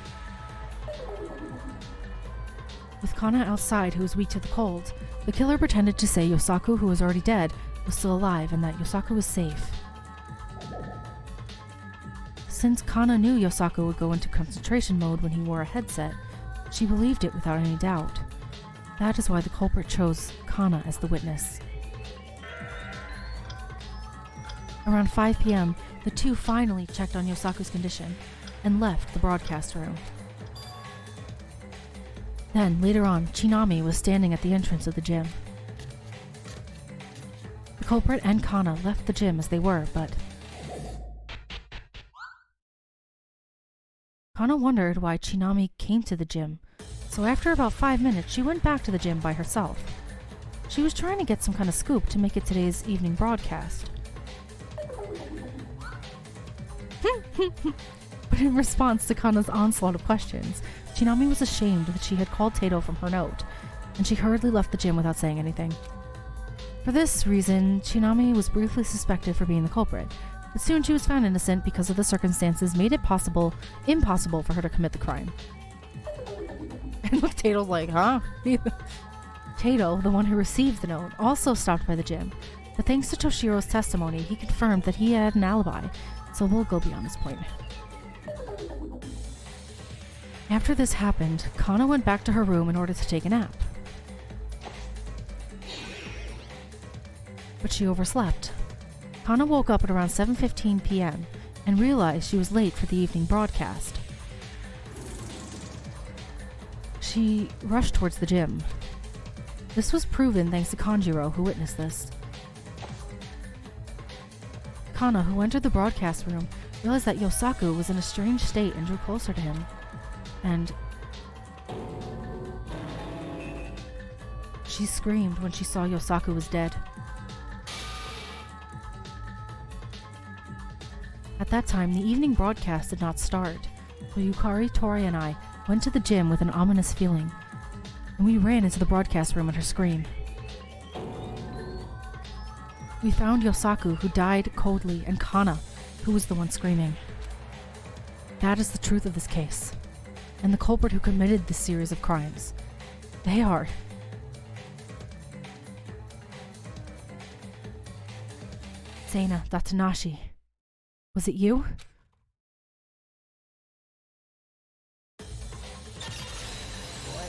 With Kana outside, who was weak to the cold, the killer pretended to say Yosaku, who was already dead, was still alive and that Yosaku was safe. Since Kana knew Yosaku would go into concentration mode when he wore a headset, she believed it without any doubt. That is why the culprit chose Kana as the witness. Around 5 p.m., the two finally checked on Yosaku's condition and left the broadcast room. Then, later on, Chinami was standing at the entrance of the gym. The culprit and Kana left the gym as they were, but Kana wondered why Chinami came to the gym, so after about 5 minutes, she went back to the gym by herself. She was trying to get some kind of scoop to make it today's evening broadcast. But in response to Kana's onslaught of questions, Chinami was ashamed that she had called Tato from her note, and she hurriedly left the gym without saying anything. For this reason, Chinami was briefly suspected for being the culprit, but soon she was found innocent because of the circumstances made it impossible for her to commit the crime. And look, Tato's like, huh? Tato, the one who received the note, also stopped by the gym, but thanks to Toshiro's testimony, he confirmed that he had an alibi, so we'll go beyond this point. After this happened, Kana went back to her room in order to take a nap. But she overslept. Kana woke up at around 7:15 p.m. and realized she was late for the evening broadcast. She rushed towards the gym. This was proven thanks to Kanjiro, who witnessed this. Kana, who entered the broadcast room, realized that Yosaku was in a strange state and drew closer to him. And she screamed when she saw Yosaku was dead. At that time, the evening broadcast did not start, so Yukari, Tori, and I went to the gym with an ominous feeling, and we ran into the broadcast room at her scream. We found Yosaku, who died coldly, and Kana, who was the one screaming. That is the truth of this case, and the culprit who committed this series of crimes. They are... Seina Datanashi. Was it you?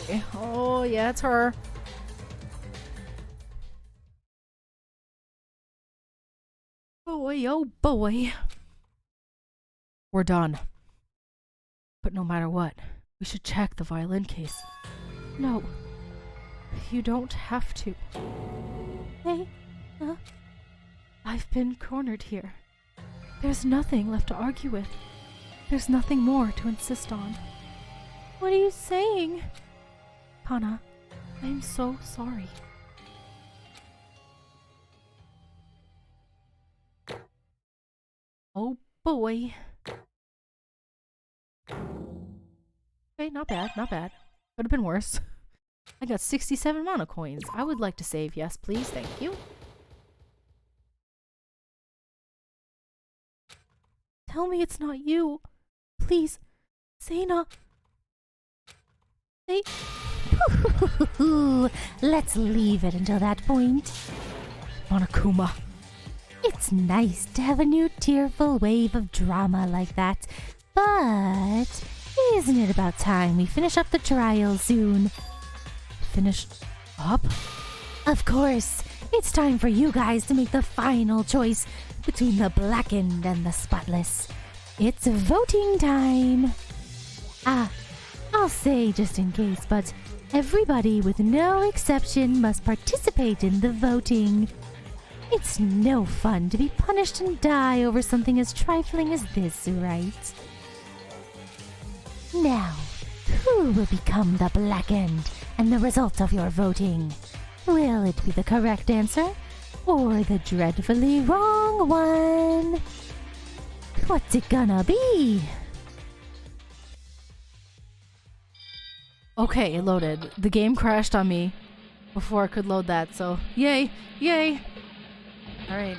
Boy. Oh, yeah, it's her. Boy, oh boy. We're done. But no matter what, we should check the violin case. No. You don't have to. Hey, I've been cornered here. There's nothing left to argue with. There's nothing more to insist on. What are you saying? Kana, I'm so sorry. Oh boy. Okay, not bad, not bad. Could have been worse. I got 67 mana coins. I would like to save. Yes, please. Thank you. Tell me it's not you. Please. Seina. Say... Let's leave it until that point. Monokuma. It's nice to have a new tearful wave of drama like that, but isn't it about time we finish up the trial soon? Finished up? Of course. It's time for you guys to make the final choice between the blackened and the spotless. It's voting time. I'll say just in case, but everybody with no exception must participate in the voting. It's no fun to be punished and die over something as trifling as this, right? Now, who will become the blackened and the result of your voting? Will it be the correct answer or the dreadfully wrong one? What's it gonna be? Okay, it loaded. The game crashed on me before I could load that, so yay, yay. All right.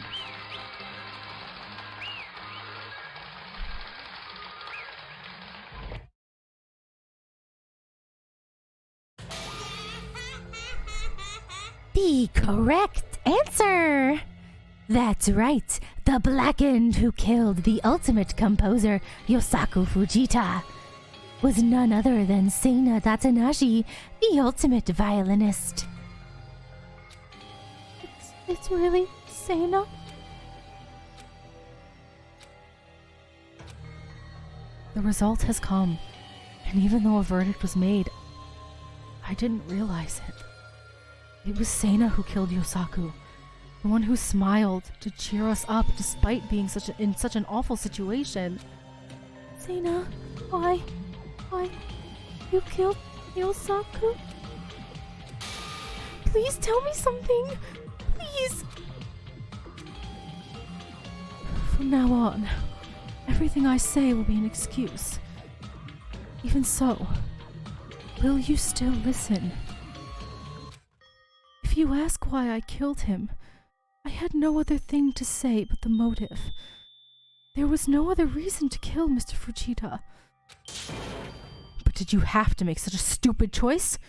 The correct answer! That's right, the blackened who killed the ultimate composer, Yosaku Fujita, was none other than Seina Datanashi, the ultimate violinist. It's really Seina? The result has come, and even though a verdict was made, I didn't realize it. It was Seina who killed Yosaku, the one who smiled to cheer us up despite being in such an awful situation. Seina, why you killed Yosaku? Please tell me something, please. From now on, everything I say will be an excuse. Even so, will you still listen? If you ask why I killed him, I had no other thing to say but the motive. There was no other reason to kill Mr. Fujita. But did you have to make such a stupid choice?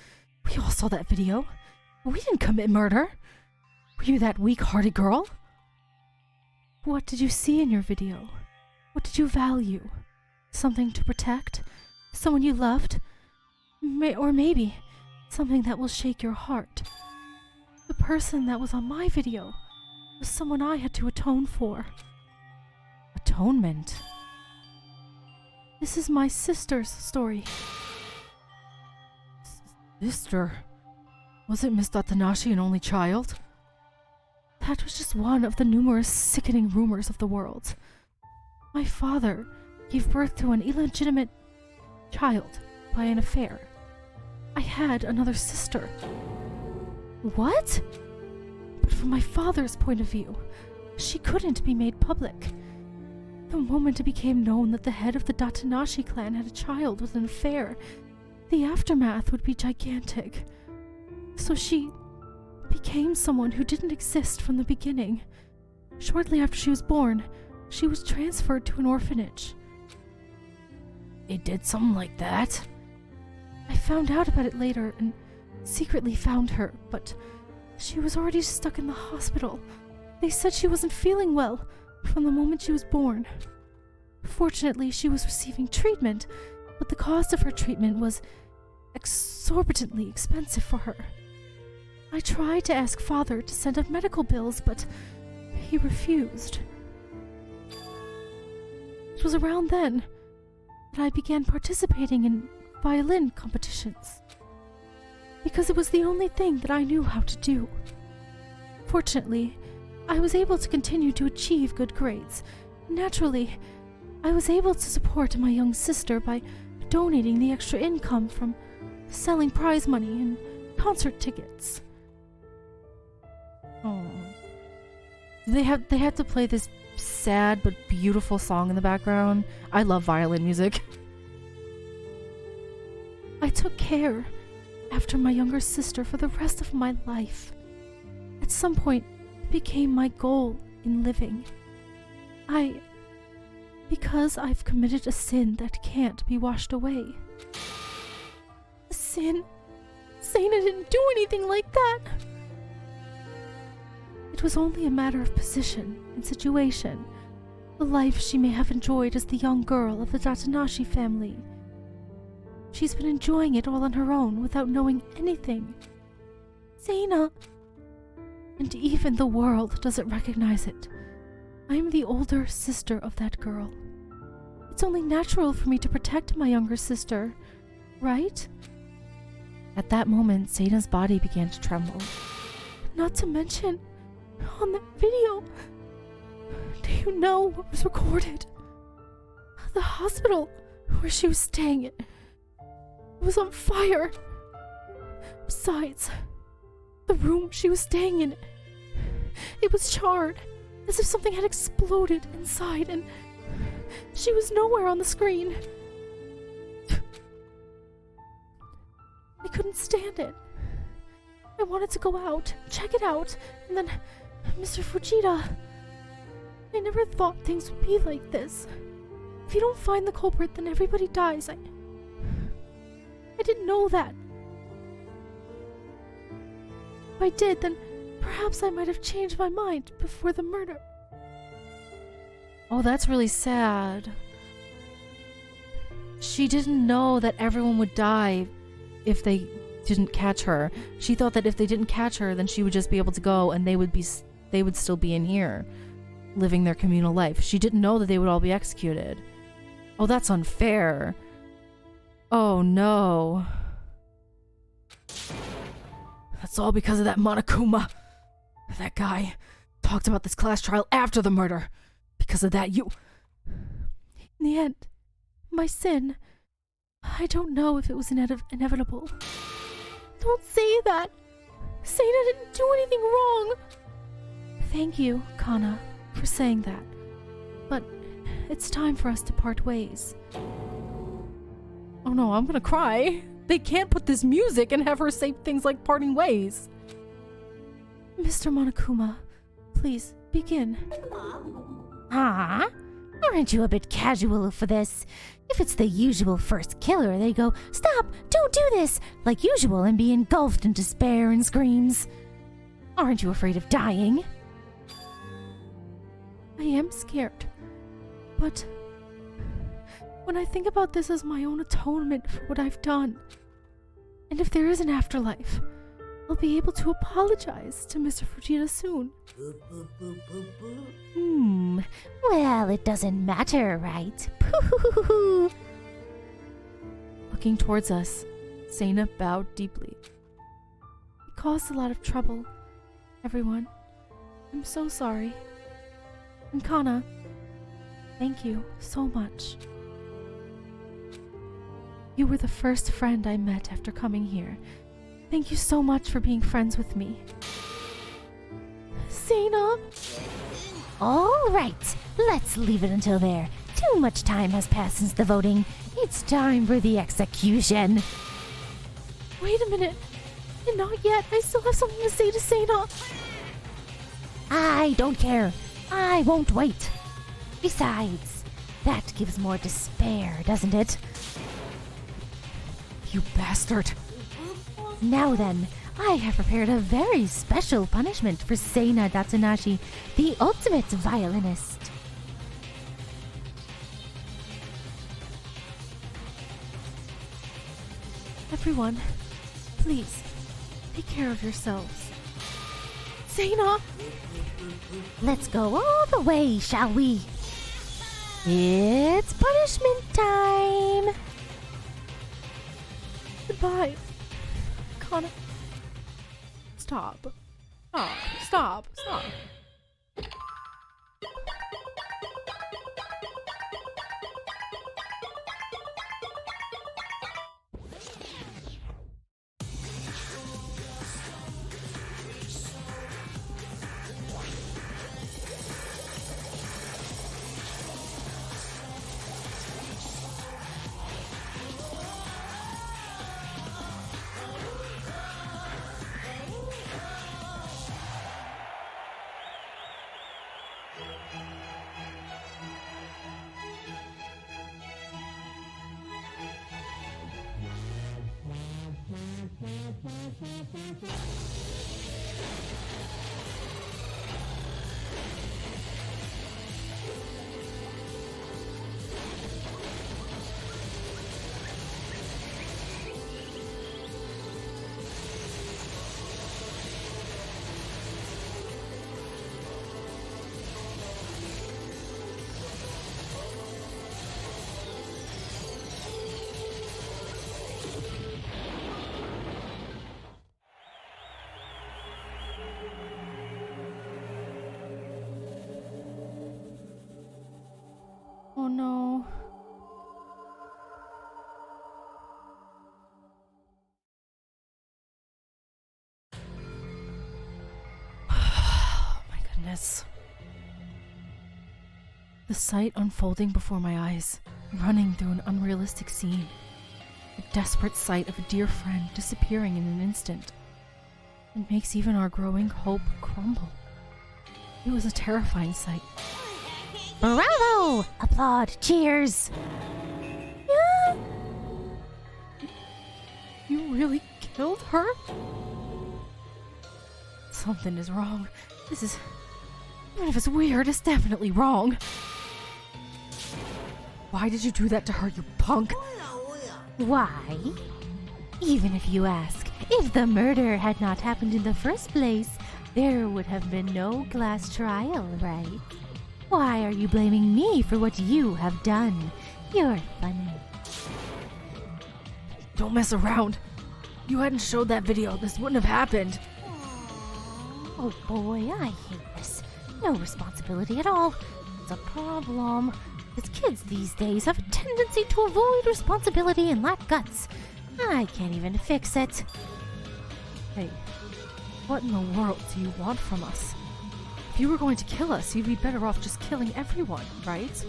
We all saw that video. We didn't commit murder. Were you that weak-hearted girl? What did you see in your video? What did you value? Something to protect? Someone you loved? Or maybe something that will shake your heart. The person that was on my video was someone I had to atone for. Atonement? This is my sister's story. Sister? Wasn't Miss Tatanashi an only child? That was just one of the numerous sickening rumors of the world. My father gave birth to an illegitimate child by an affair. I had another sister. What? But from my father's point of view, she couldn't be made public. The moment it became known that the head of the Tatanashi clan had a child with an affair, the aftermath would be gigantic. So she became someone who didn't exist from the beginning. Shortly after she was born, she was transferred to an orphanage. They did something like that? I found out about it later and secretly found her, but she was already stuck in the hospital. They said she wasn't feeling well from the moment she was born. Fortunately, she was receiving treatment, but the cost of her treatment was exorbitantly expensive for her. I tried to ask Father to send up medical bills, but he refused. It was around then that I began participating in violin competitions, because it was the only thing that I knew how to do. Fortunately, I was able to continue to achieve good grades. Naturally, I was able to support my young sister by donating the extra income from selling prize money and concert tickets. Oh. They had to play this sad but beautiful song in the background. I love violin music. I took care after my younger sister for the rest of my life. At some point, it became my goal in living. Because I've committed a sin that can't be washed away. A sin? Sana didn't do anything like that. It was only a matter of position and situation, the life she may have enjoyed as the young girl of the Tatanashi family. She's been enjoying it all on her own without knowing anything. Sana! And even the world doesn't recognize it. I'm the older sister of that girl. It's only natural for me to protect my younger sister, right? At that moment, Sana's body began to tremble. Not to mention, on that video, do you know what was recorded? The hospital where she was staying it was on fire. Besides, the room she was staying in, it was charred, as if something had exploded inside, and she was nowhere on the screen. I couldn't stand it. I wanted to go out, check it out, and then Mr. Fujita. I never thought things would be like this. If you don't find the culprit, then everybody dies. I didn't know that. If I did, then perhaps I might have changed my mind before the murder. Oh, that's really sad. She didn't know that everyone would die if they didn't catch her. She thought that if they didn't catch her, then she would just be able to go and they would still be in here, living their communal life. She didn't know that they would all be executed. Oh, that's unfair. Oh, no. That's all because of that Monokuma. That guy talked about this class trial after the murder. Because of that, In the end, my sin, I don't know if it was inevitable. Don't say that. Sana didn't do anything wrong. Thank you, Kana, for saying that. But it's time for us to part ways. Oh no, I'm gonna cry. They can't put this music and have her say things like parting ways. Mr. Monokuma, please begin. Ah, aren't you a bit casual for this? If it's the usual first killer, they go, "Stop, don't do this," like usual, and be engulfed in despair and screams. Aren't you afraid of dying? I am scared. But when I think about this as my own atonement for what I've done, and if there is an afterlife, I'll be able to apologize to Mr. Fujita soon. Well, it doesn't matter, right? Pooh. Looking towards us, Sena bowed deeply. It caused a lot of trouble, everyone. I'm so sorry. And Kana, thank you so much. You were the first friend I met after coming here. Thank you so much for being friends with me. Sena! All right, let's leave it until there. Too much time has passed since the voting. It's time for the execution. Wait a minute. Not yet. I still have something to say to Sena. I don't care. I won't wait. Besides, that gives more despair, doesn't it? You bastard. Now then, I have prepared a very special punishment for Sena Datsunashi, the ultimate violinist. Everyone, please, take care of yourselves. Sena! Let's go all the way, shall we? It's punishment time! Goodbye. Kana. Stop. Stop. Oh no. Oh my goodness. The sight unfolding before my eyes, running through an unrealistic scene. The desperate sight of a dear friend disappearing in an instant. It makes even our growing hope crumble. It was a terrifying sight. Bravo! Applaud! Cheers! You really killed her? Something is wrong. Even if it's weird, it's definitely wrong. Why did you do that to her, you punk? Why? Even if you ask, if the murder had not happened in the first place, there would have been no glass trial, right? Why are you blaming me for what you have done? You're funny. Don't mess around. You hadn't showed that video, this wouldn't have happened. Oh boy, I hate this. No responsibility at all. It's a problem. As kids these days have a tendency to avoid responsibility and lack guts. I can't even fix it. Hey, what in the world do you want from us? If you were going to kill us, you'd be better off just killing everyone, right?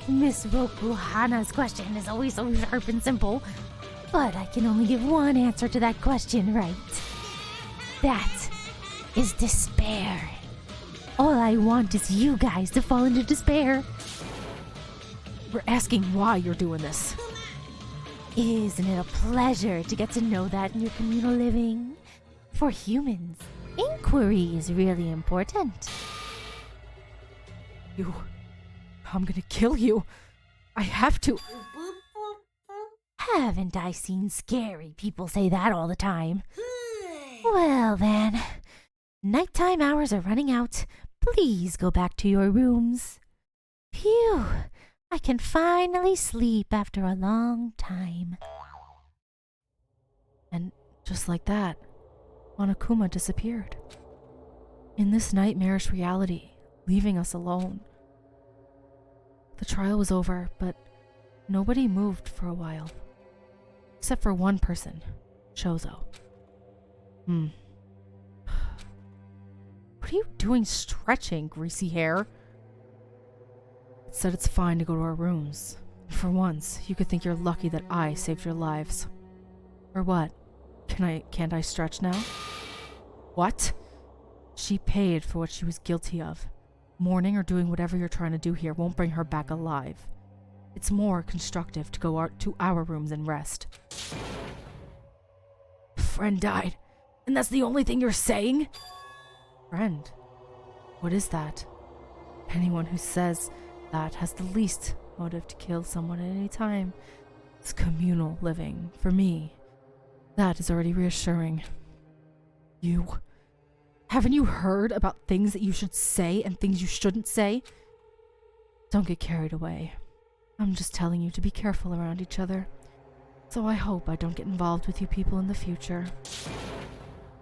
Miss Roku Hana's question is always so sharp and simple. But I can only give one answer to that question, right? That is despair. All I want is you guys to fall into despair. We're asking why you're doing this. Isn't it a pleasure to get to know that in your communal living? For humans, inquiry is really important. You I'm gonna kill you. I have to. Haven't I seen scary people say that all the time? Well then, nighttime hours are running out. Please go back to your rooms. Phew, I can finally sleep after a long time. And just like that, Monokuma disappeared. In this nightmarish reality, leaving us alone. The trial was over, but nobody moved for a while. Except for one person, Shozo. What are you doing stretching, greasy hair? It said it's fine to go to our rooms. For once, you could think you're lucky that I saved your lives. Or what? Can't I stretch now? What? She paid for what she was guilty of. Mourning or doing whatever you're trying to do here won't bring her back alive. It's more constructive to go to our rooms and rest. Friend died, and that's the only thing you're saying? Friend? What is that? Anyone who says that has the least motive to kill someone at any time. It's communal living. For me, that is already reassuring. Haven't you heard about things that you should say and things you shouldn't say? Don't get carried away. I'm just telling you to be careful around each other. So I hope I don't get involved with you people in the future.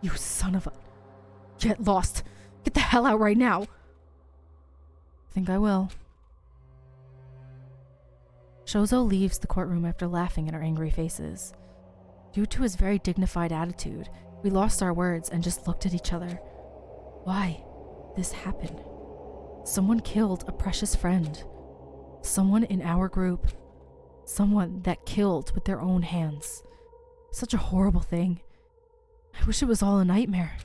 You son of a... Get lost! Get the hell out right now! I think I will. Shozo leaves the courtroom after laughing at our angry faces. Due to his very dignified attitude, we lost our words and just looked at each other. Why this happened? Someone killed a precious friend. Someone in our group. Someone that killed with their own hands. Such a horrible thing. I wish it was all a nightmare.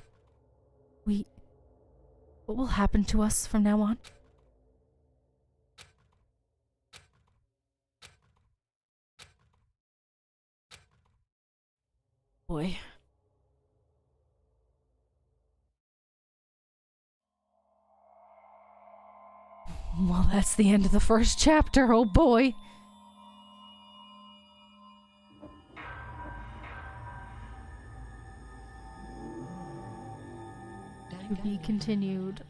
What will happen to us from now on? Boy. Well, that's the end of the first chapter, oh boy. To be continued.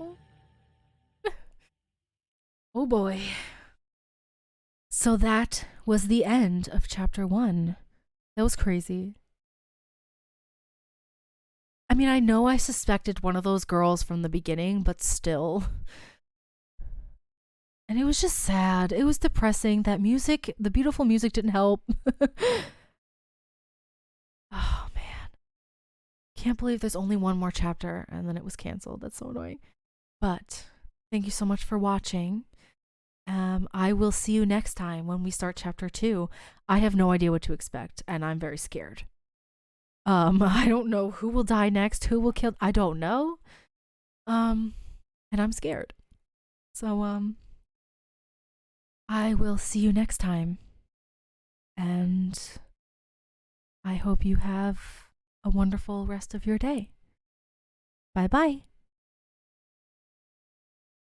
Oh boy. So that was the end of chapter 1. That was crazy. I mean, I know I suspected one of those girls from the beginning, but still. And it was just sad. It was depressing. That music, the beautiful music didn't help. Oh, man. Can't believe there's only one more chapter and then it was canceled. That's so annoying. But thank you so much for watching. I will see you next time when we start chapter 2. I have no idea what to expect and I'm very scared. I don't know who will die next, who will kill. I don't know. And I'm scared. So, I will see you next time. And I hope you have a wonderful rest of your day. Bye-bye.